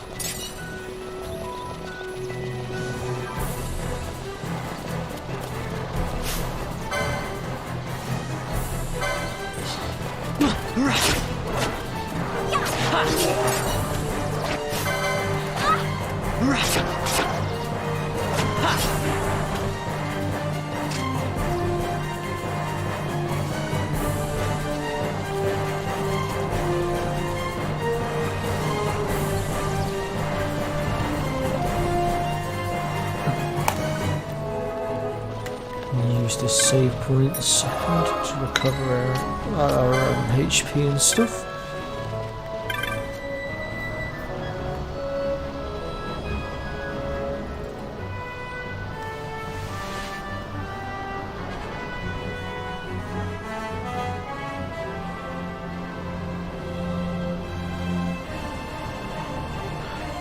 Use this save point a second to recover our HP and stuff.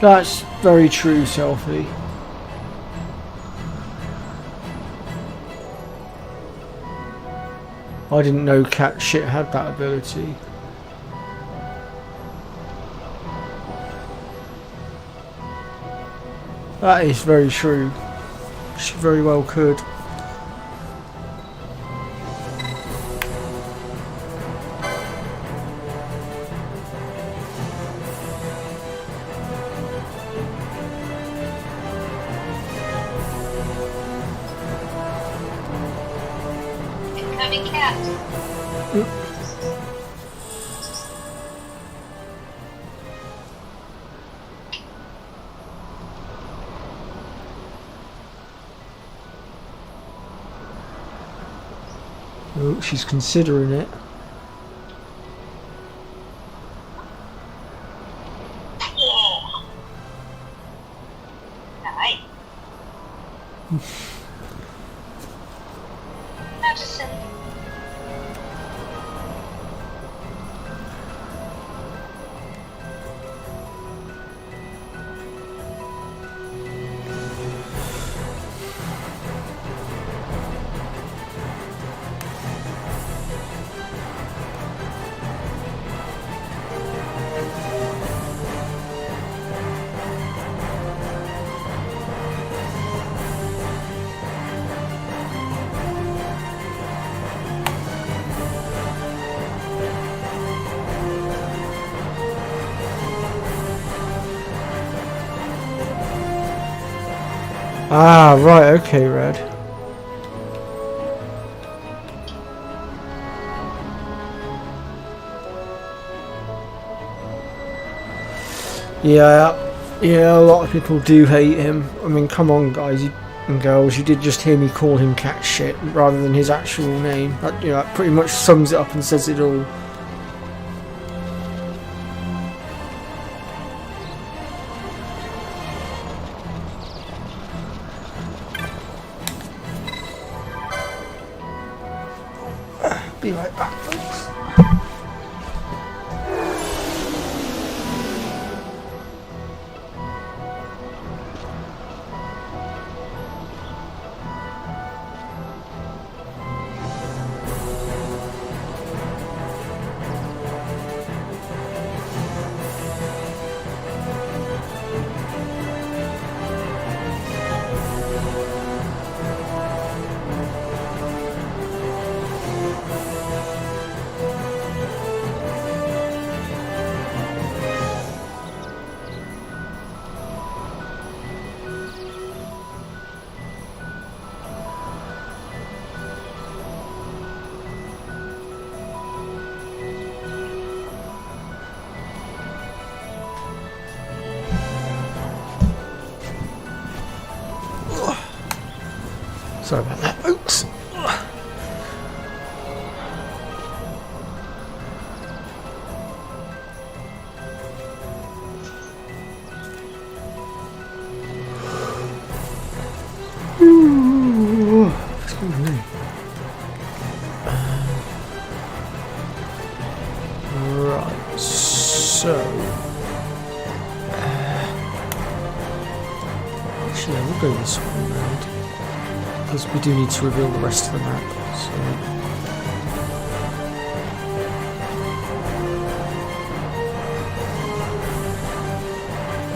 That's very true, Selfie. I didn't know cat shit had that ability. That is very true. She very well could. Incoming cat. Oh, she's considering it. Yeah. Nice. Not just silly. Ah, right, okay, Red. Yeah, a lot of people do hate him. I mean, come on, guys and girls, you did just hear me call him cat shit rather than his actual name. That, you know, that pretty much sums it up and says it all. Be right back, folks. Sorry about that, folks. Right, so actually, I will go this one round because we do need to reveal the rest of the map. So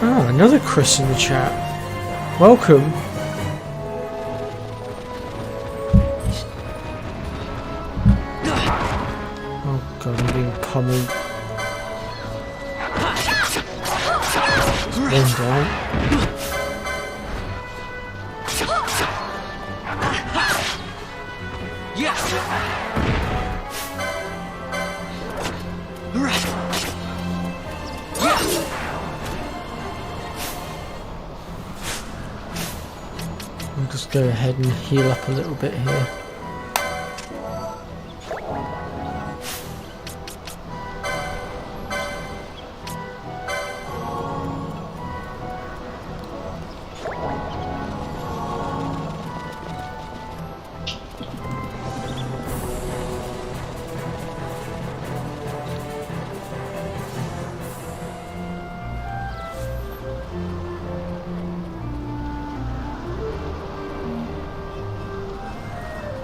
Oh, another Chris in the chat. Welcome. Oh god, I'm being pummeled. One down. I'll just go ahead and heal up a little bit here.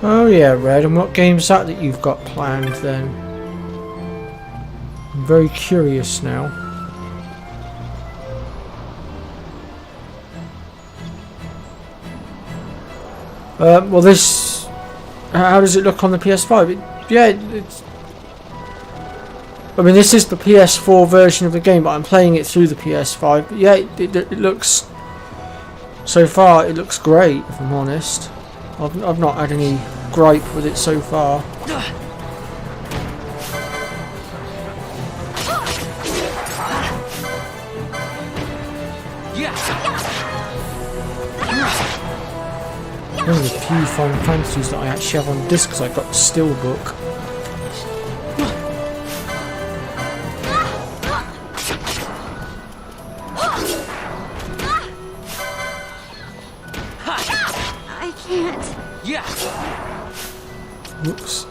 Oh yeah, Red, and what game's that you've got planned then? I'm very curious now. Well this... how does it look on the PS5? It's... I mean, this is the PS4 version of the game, but I'm playing it through the PS5. But yeah, it looks... so far, it looks great, if I'm honest. I've not had any gripe with it so far. One of the few Final Fantasies that I actually have on disc because I got the Steelbook. I can't. Whoops.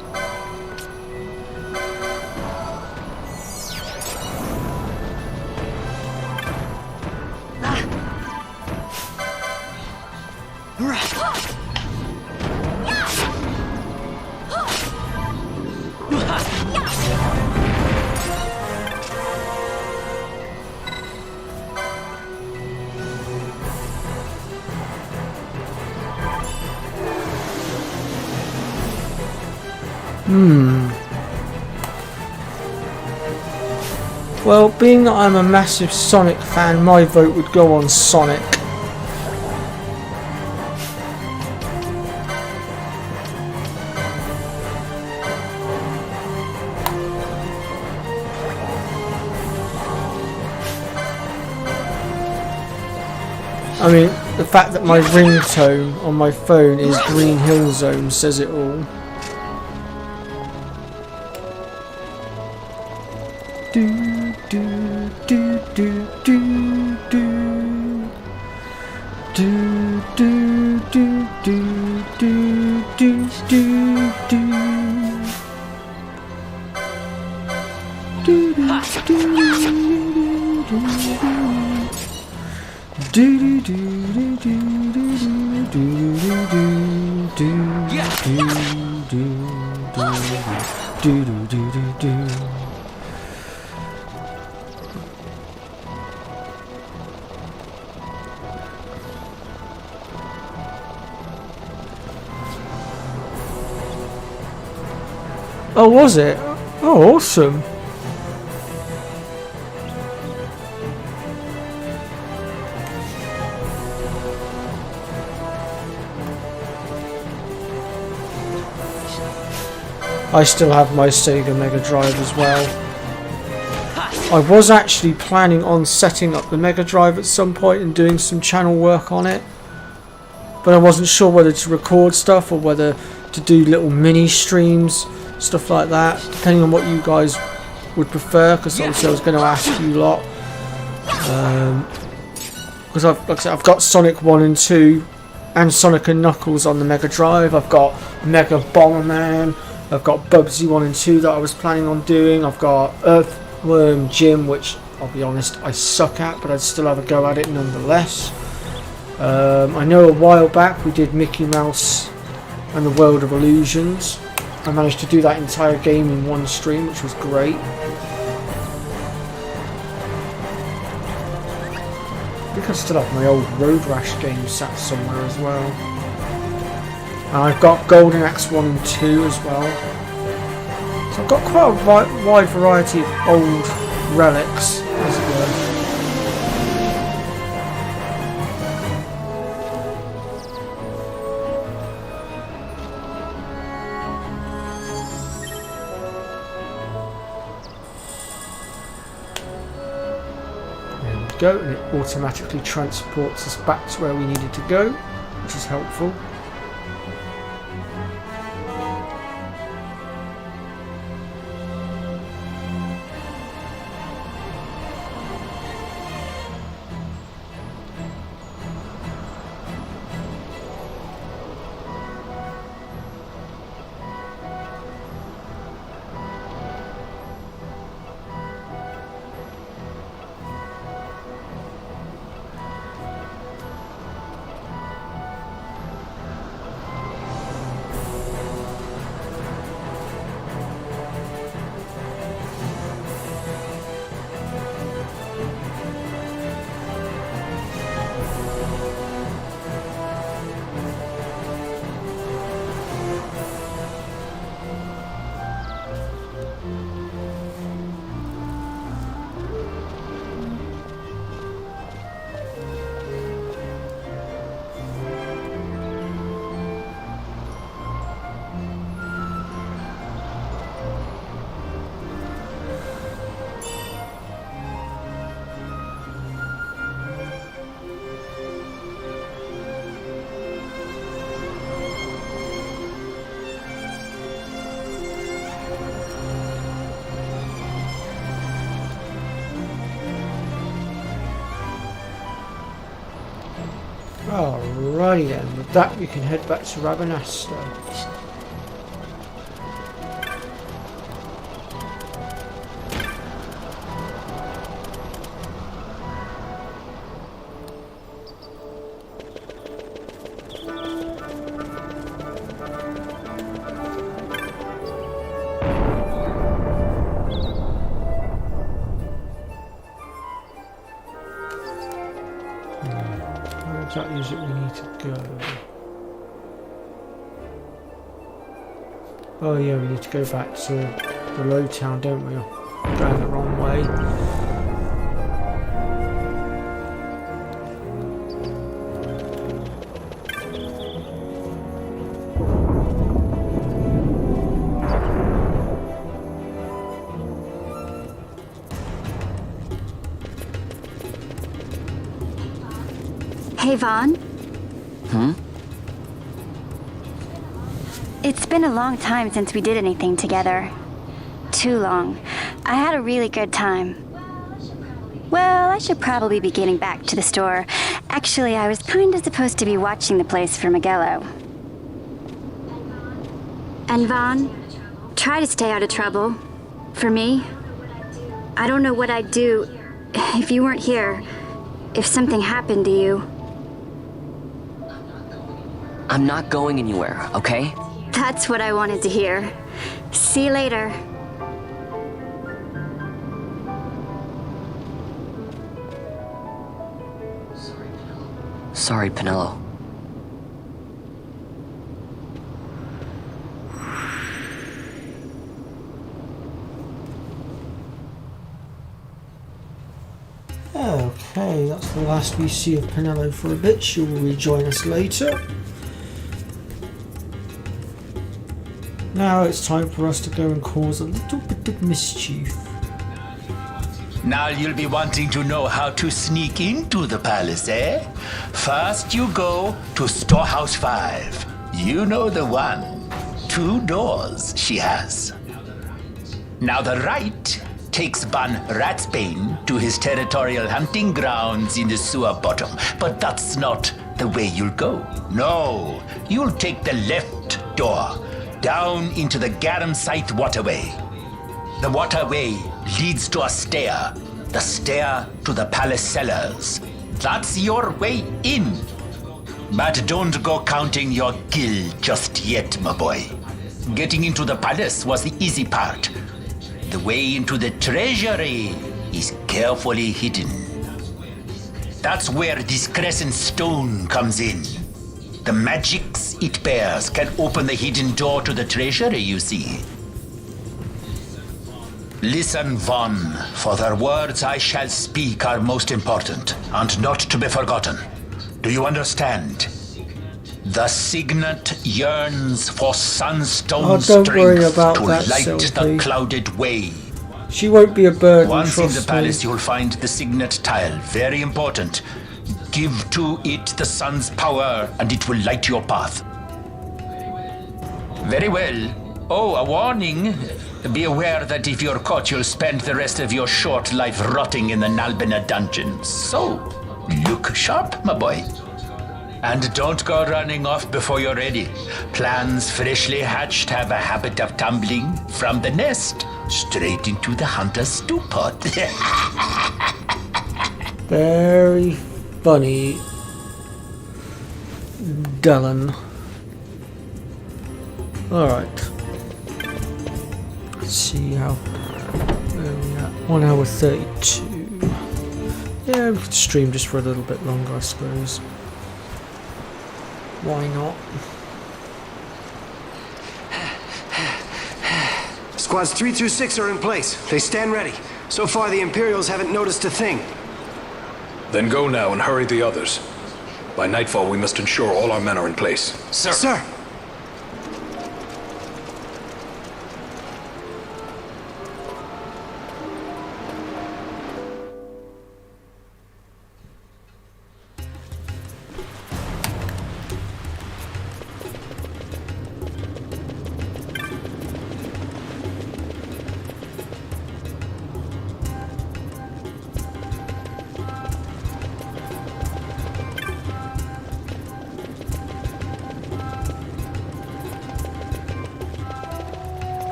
Well, being that I'm a massive Sonic fan, my vote would go on Sonic. I mean, the fact that my ringtone on my phone is Green Hill Zone says it all. Do do do do do do do do do do do do do do. Oh, was it? Oh, awesome. I still have my Sega Mega Drive as well. I was actually planning on setting up the Mega Drive at some point and doing some channel work on it, but I wasn't sure whether to record stuff or whether to do little mini streams, stuff like that, depending on what you guys would prefer, because obviously I was going to ask you lot. Because like I said, I've got Sonic 1 and 2 and Sonic and Knuckles on the Mega Drive. I've got Mega Bomberman. I've got Bubsy 1 and 2 that I was planning on doing. I've got Earthworm Jim, which I'll be honest, I suck at, but I'd still have a go at it nonetheless. I know a while back we did Mickey Mouse and the World of Illusions. I managed to do that entire game in one stream, which was great. think I still have my old Road Rash game sat somewhere as well. And I've got Golden Axe 1 and 2 as well. So I've got quite a wide variety of old relics, as it were. Go, and it automatically transports us back to where we needed to go, which is helpful. Alrighty then, with that we can head back to Rabanastre. Exactly is it we need to go? Oh yeah, we need to go back to the low town, don't we? Going the wrong way. Hey, Vaughn. It's been a long time since we did anything together. Too long. I had a really good time. Well, I should probably be getting back to the store. Actually, I was kinda supposed to be watching the place for Miguelo. And Vaughn, try to stay out of trouble. For me, I don't know what I'd do if you weren't here. If something happened to you. I'm not going anywhere, okay? That's what I wanted to hear. See you later. Sorry, Penelo. Okay, that's the last we see of Penelo for a bit. She will rejoin us later. Now it's time for us to go and cause a little bit of mischief. Now you'll be wanting to know how to sneak into the palace, eh? First you go to Storehouse 5. You know the one. 2 doors she has. Now the right takes Ban Ratsbane to his territorial hunting grounds in the sewer bottom. But that's not the way you'll go. No, you'll take the left door, down into the Garum Scythe waterway. The waterway leads to a stair. The stair to the palace cellars. That's your way in. But don't go counting your gil just yet, my boy. Getting into the palace was the easy part. The way into the treasury is carefully hidden. That's where this crescent stone comes in. The magics it bears can open the hidden door to the treasury, you see. Listen, Von, for the words I shall speak are most important, and not to be forgotten. Do you understand? The signet yearns for sunstone don't worry strength about to that, light Sylvie. the clouded way. She won't be a burden, Once in the trust palace, me. you'll find the signet tile. Very important. Give to it the sun's power, and it will light your path. Very well. Oh, a warning. Be aware that if you're caught, you'll spend the rest of your short life rotting in the Nalbina dungeons. So, look sharp, my boy. And don't go running off before you're ready. Plans freshly hatched have a habit of tumbling from the nest straight into the hunter's stew pot. Very funny, Dylan. Alright. Let's see how. Where are we at? 1 hour 32. Yeah, we could stream just for a little bit longer, I suppose. Why not? Squads 3 through 6 are in place. They stand ready. So far, the Imperials haven't noticed a thing. Then go now and hurry the others. By nightfall, we must ensure all our men are in place. Sir. Sir!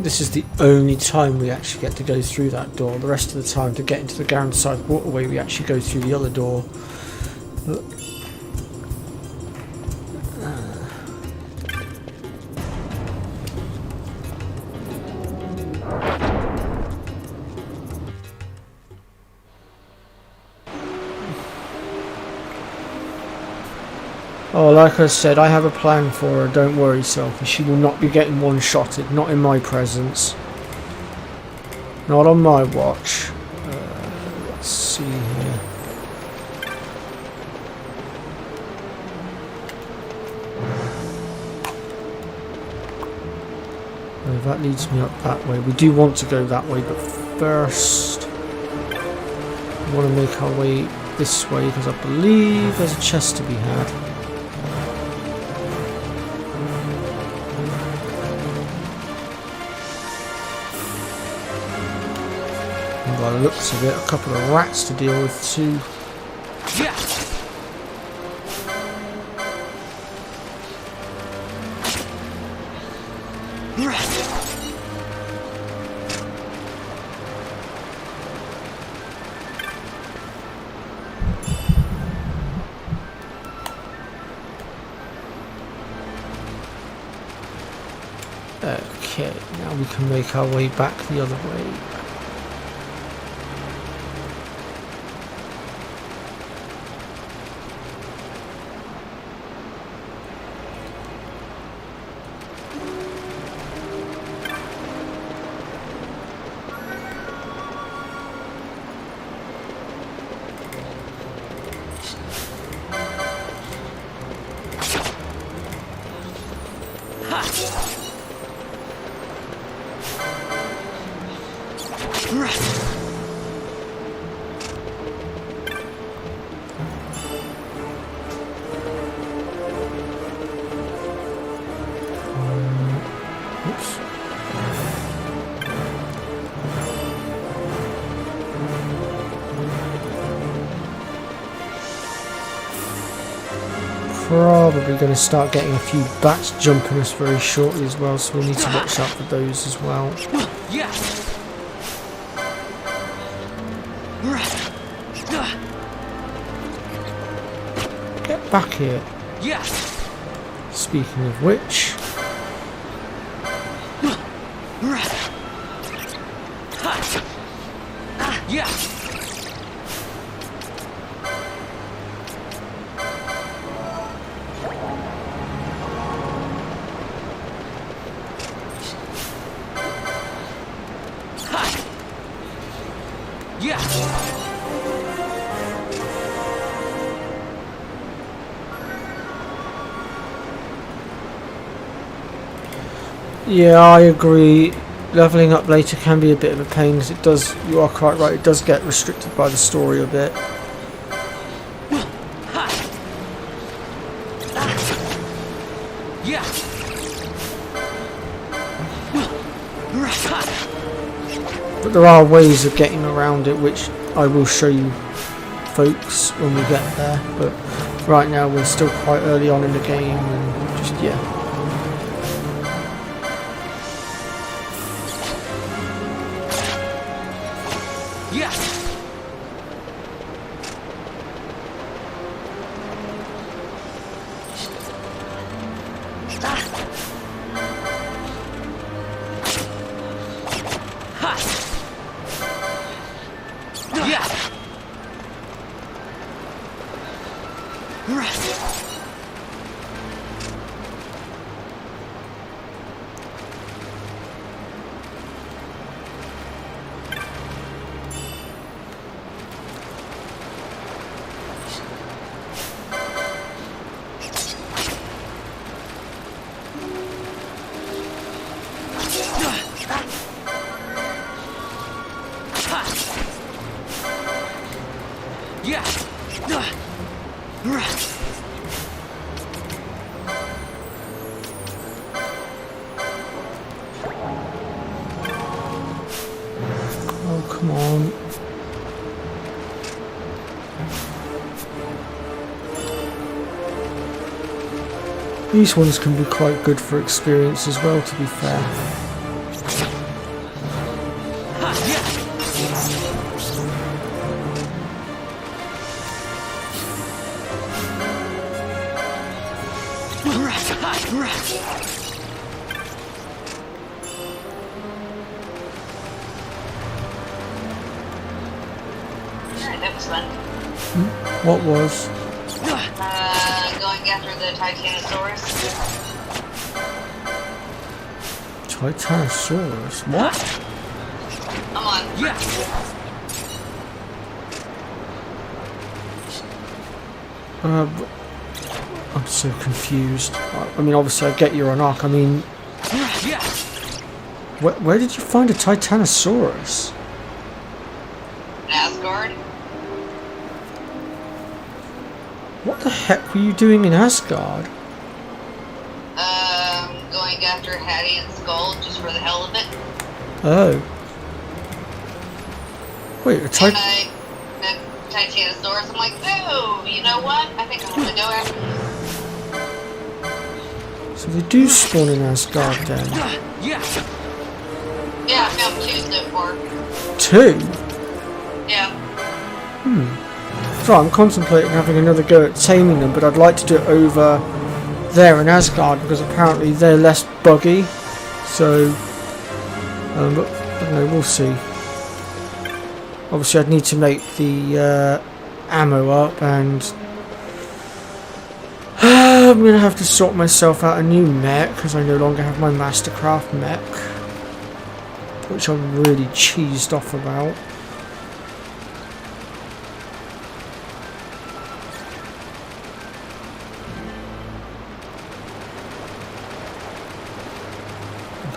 This is the only time we actually get to go through that door. The rest of the time, to get into the Garrenside waterway, we actually go through the other door. Oh, like I said, I have a plan for her, don't worry, Sophie. She will not be getting one-shotted, not in my presence. Not on my watch. Let's see here. Oh, that leads me up that way. We do want to go that way, but first we want to make our way this way, because I believe there's a chest to be had. By the looks of it, a couple of rats to deal with too. Okay, now we can make our way back the other way. probably going to start getting a few bats jumping us very shortly as well, so we'll need to watch out for those as well. Get back here. Speaking of which... Yeah, I agree. Leveling up later can be a bit of a pain because it does, you are quite right, it does get restricted by the story a bit. But there are ways of getting around it, which I will show you folks when we get there. But right now we're still quite early on in the game and just, yeah. Oh, come on. These ones can be quite good for experience as well, to be fair. That was fun. What was? Going after the Titanosaurus. Titanosaurus? What? Come on. I'm so confused. I mean, obviously I get you're an Ark. I mean... Where did you find a Titanosaurus? Asgard. What the heck were you doing in Asgard? Going after Hattie and Skull just for the hell of it. Oh. Wait, a Titanosaurus. I'm like, oh, you know what? I think I'm gonna go after this. So they do spawn in Asgard then? Yeah, I found 2 so far. 2? Yeah. So I'm contemplating having another go at taming them, but I'd like to do it over there in Asgard because apparently they're less buggy. So, but I don't know, we'll see. Obviously I'd need to make the ammo up, and I'm going to have to sort myself out a new mech because I no longer have my Mastercraft mech, which I'm really cheesed off about.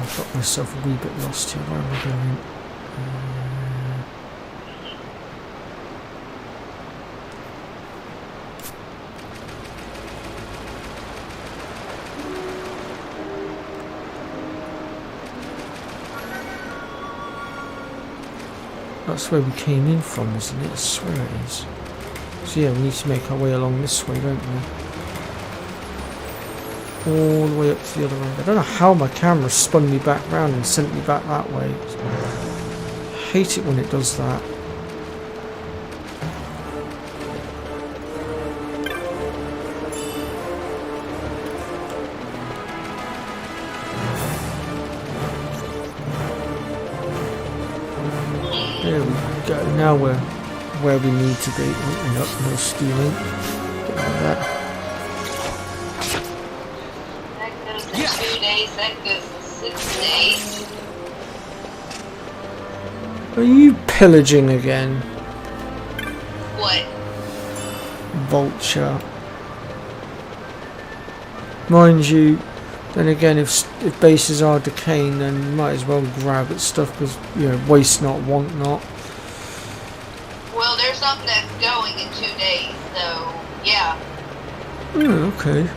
I've got myself a wee bit lost here. Where am I going? That's where we came in from, isn't it? I swear it is. So yeah, we need to make our way along this way, don't we? all the way up to the other end. I don't know how my camera spun me back round and sent me back that way. I hate it when it does that. There we go. Now we're where we need to be. No stealing. Get rid of that. That goes for 2 days, that goes for 6 days. Are you pillaging again? What? Vulture. Mind you, then again, if bases are decaying, then you might as well grab at stuff because, you know, waste not, want not. Well, there's something that's going in 2 days, so yeah. Oh, okay.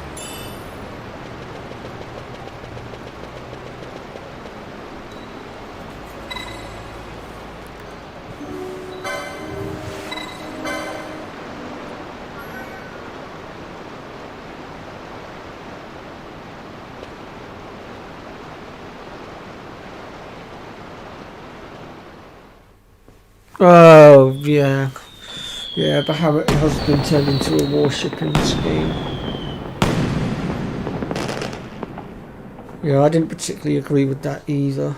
Oh, yeah. Yeah, but how it has been turned into a warship in this game. Yeah, I didn't particularly agree with that either.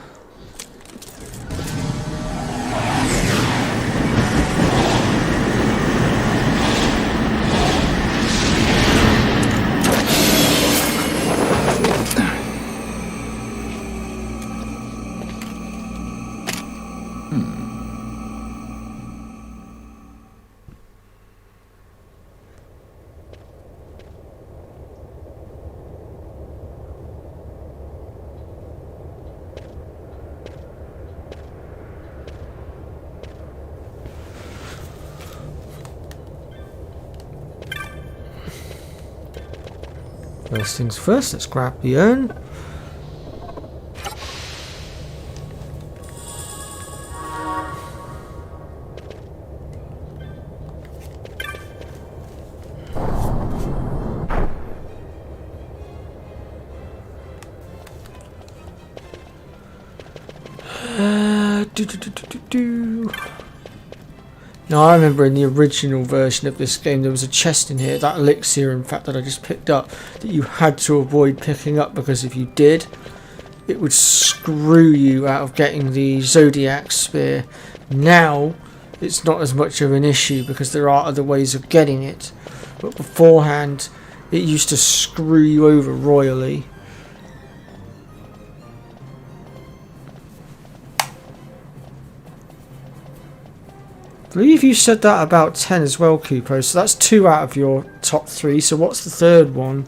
First things first, let's grab the urn. Now I remember in the original version of this game there was a chest in here, that elixir in fact that I just picked up, that you had to avoid picking up because if you did it would screw you out of getting the zodiac spear. Now it's not as much of an issue because there are other ways of getting it, but beforehand it used to screw you over royally. I believe you said that about 10 as well, Kupo, so that's 2 out of your top 3, so what's the third one?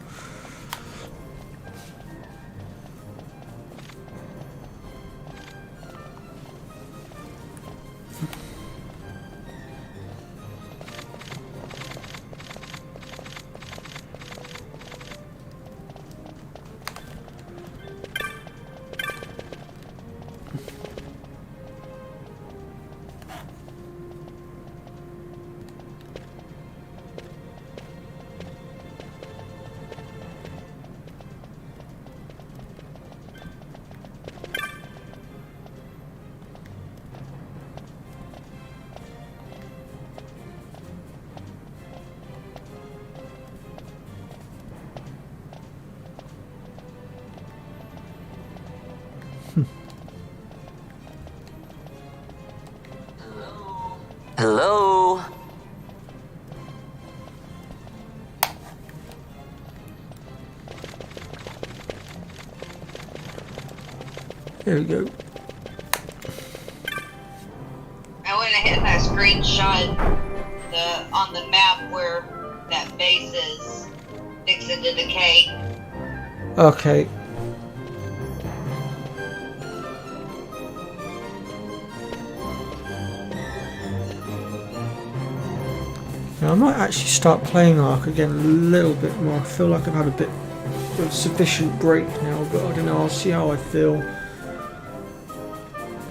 Hello? There we go. I went ahead and I screenshot on the map where that base is fixing to decay. Okay. Now I might actually start playing Ark again a little bit more. I feel like I've had a bit of sufficient break now, but I don't know, I'll see how I feel.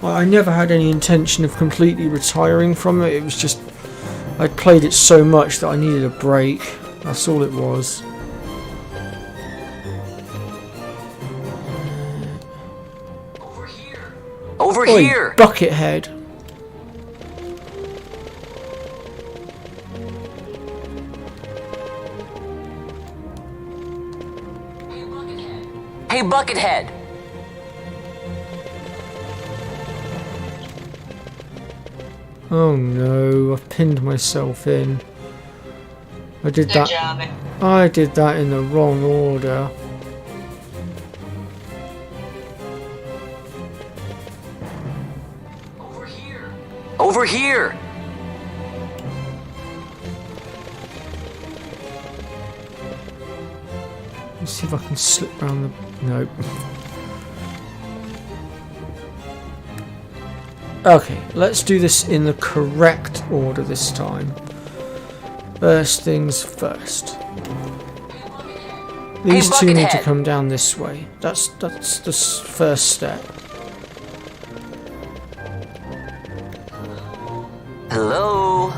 I never had any intention of completely retiring from it, it was just I'd played it so much that I needed a break. That's all it was. Oi, here! Buckethead. Hey, Buckethead! Oh no, I've pinned myself in. I did that. I did that in the wrong order. Over here! Let's see if I can slip around the... Nope. Okay, let's do this in the correct order this time. First things first. These two need to come down this way. That's the first step. Hello?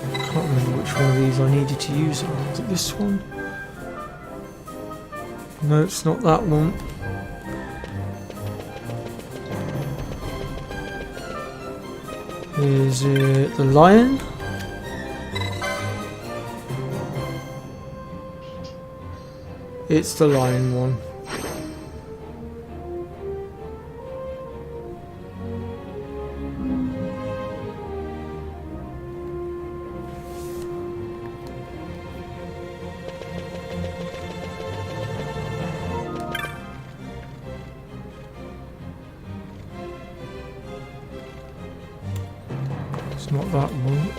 I can't remember which one of these I needed to use on. Is it this one? No, it's not that one. Is it the lion? It's the lion one. It's not that one.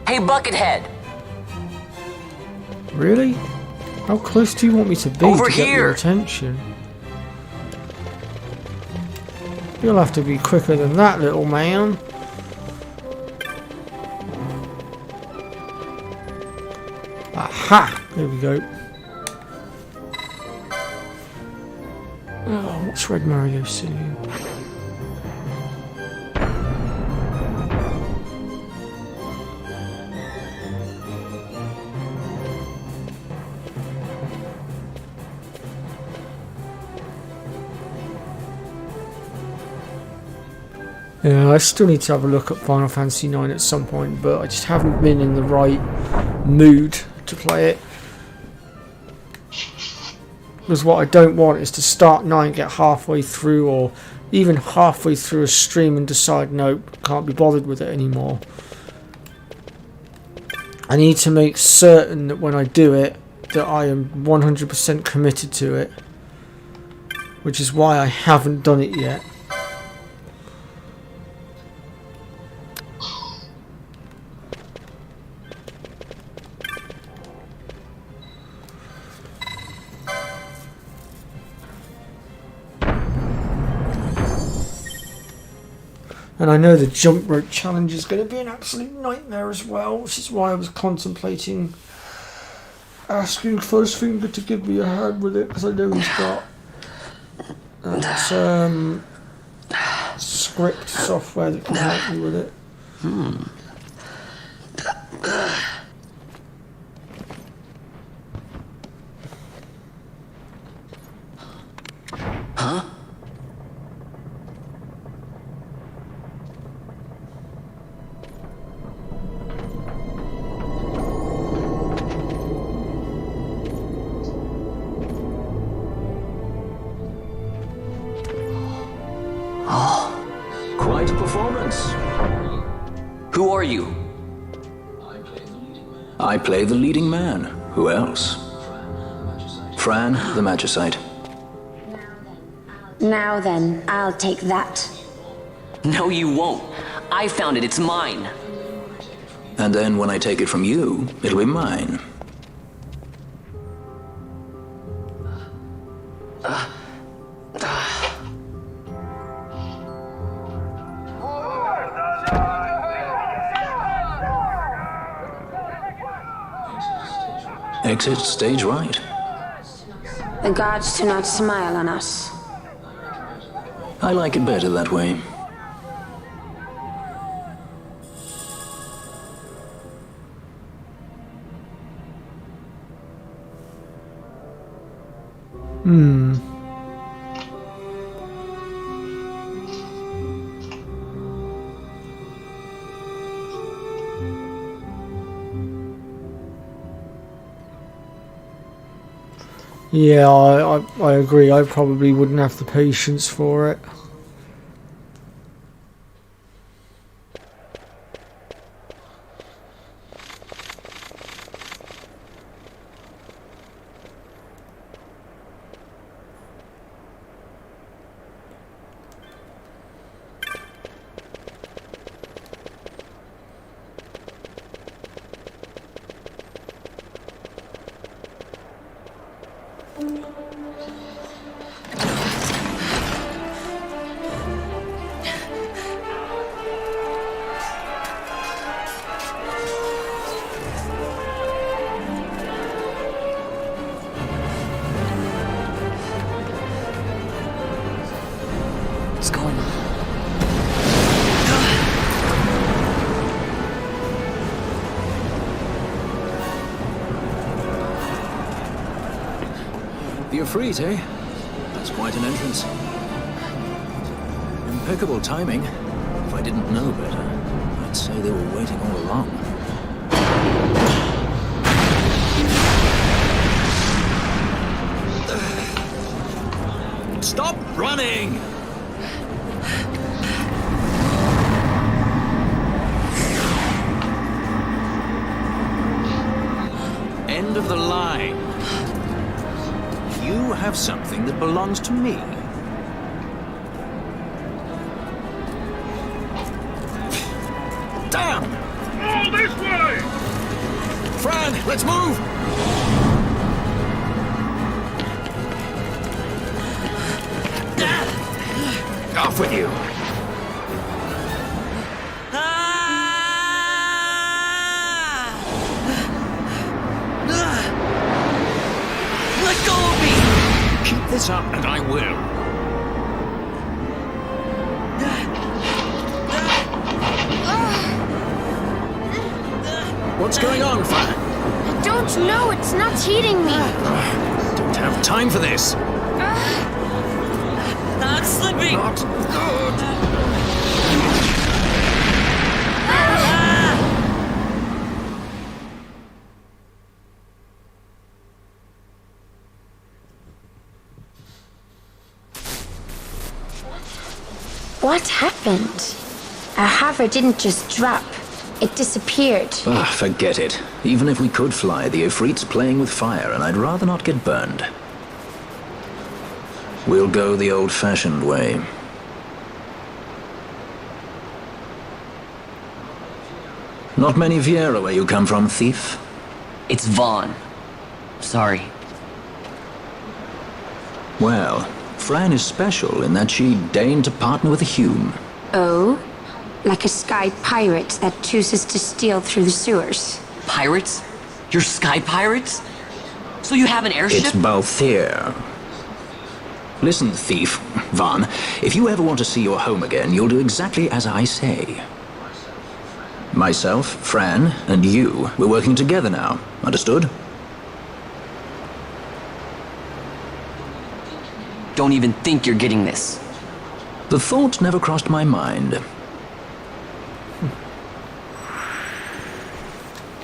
Hey, Buckethead! Really? How close do you want me to be Over to get here. your attention? You'll have to be quicker than that, little man. Aha! There we go. Oh, what's Red Mario saying? Yeah, I still need to have a look at Final Fantasy 9 at some point, but I just haven't been in the right mood to play it. Because what I don't want is to start 9, get halfway through, or even halfway through a stream and decide, nope, can't be bothered with it anymore. I need to make certain that when I do it, that I am 100% committed to it. Which is why I haven't done it yet. And I know the jump rope challenge is going to be an absolute nightmare as well, which is why I was contemplating asking First Finger to give me a hand with it, because I know he's got script software that can help me with it. Huh? Quite a performance. Who are you? I play the leading man. Who else? Fran, the Magicite. Now then, I'll take that. No, you won't. I found it. It's mine. And then when I take it from you, it'll be mine. makes it stage right. The gods do not smile on us. I like it better that way. Yeah, I agree. I probably wouldn't have the patience for it. What's going on? The Ifrit, eh? That's quite an entrance. Impeccable timing. If I didn't know better, I'd say they were waiting all along. Stop running! End of the line. You have something that belongs to me. Damn! All this way! Fran, let's move! Off with you! Let go of me! Keep this up and I will. What's going on, Fran? I don't know, it's not heating me. Don't have time for this. I'm slipping! Not good. What happened? Our hover didn't just drop. It disappeared. Ah, forget it. Even if we could fly, the Ifrit's playing with fire, and I'd rather not get burned. We'll go the old-fashioned way. Not many Viera where you come from, thief? It's Vaughn. Sorry. Well, Fran is special in that she deigned to partner with a Hume. Oh? Like a sky pirate that chooses to steal through the sewers. Pirates? You're sky pirates? So you have an airship? It's Balthier. Listen, thief, Vaughn, if you ever want to see your home again, you'll do exactly as I say. Myself, Fran, and you, we're working together now. Understood? Don't even think you're getting this. The thought never crossed my mind.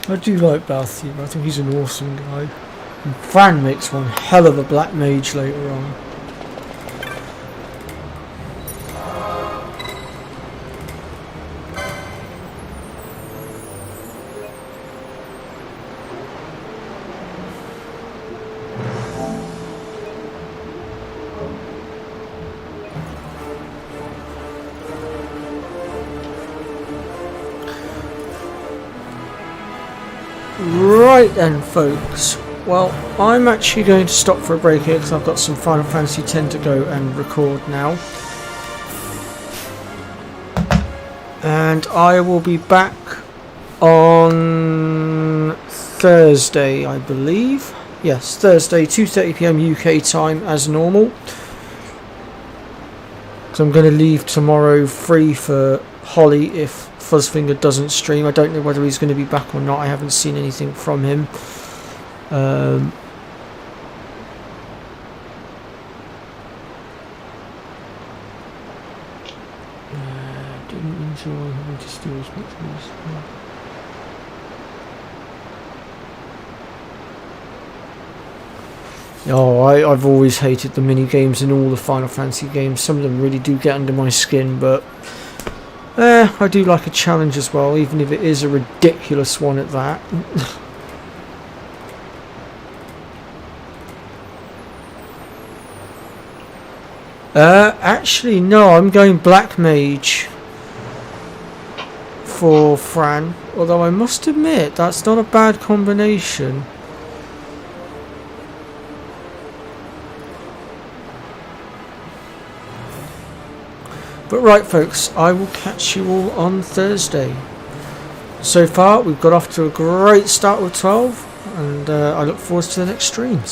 I do like Balthier. I think he's an awesome guy. And Fran makes one hell of a black mage later on. Right then, folks. Well, I'm actually going to stop for a break here because I've got some Final Fantasy X to go and record now. And I will be back on Thursday, I believe. Yes, Thursday, 2:30 PM UK time as normal. So I'm going to leave tomorrow free for Holly if Fuzzfinger doesn't stream. I don't know whether he's going to be back or not. I haven't seen anything from him. Didn't enjoy having to steal as much as Oh, I've always hated the mini games in all the Final Fantasy games. Some of them really do get under my skin, but I do like a challenge as well, even if it is a ridiculous one at that. Actually, no, I'm going Black Mage for Fran, although I must admit that's not a bad combination. But right folks, I will catch you all on Thursday. So far we've got off to a great start with 12, and I look forward to the next streams.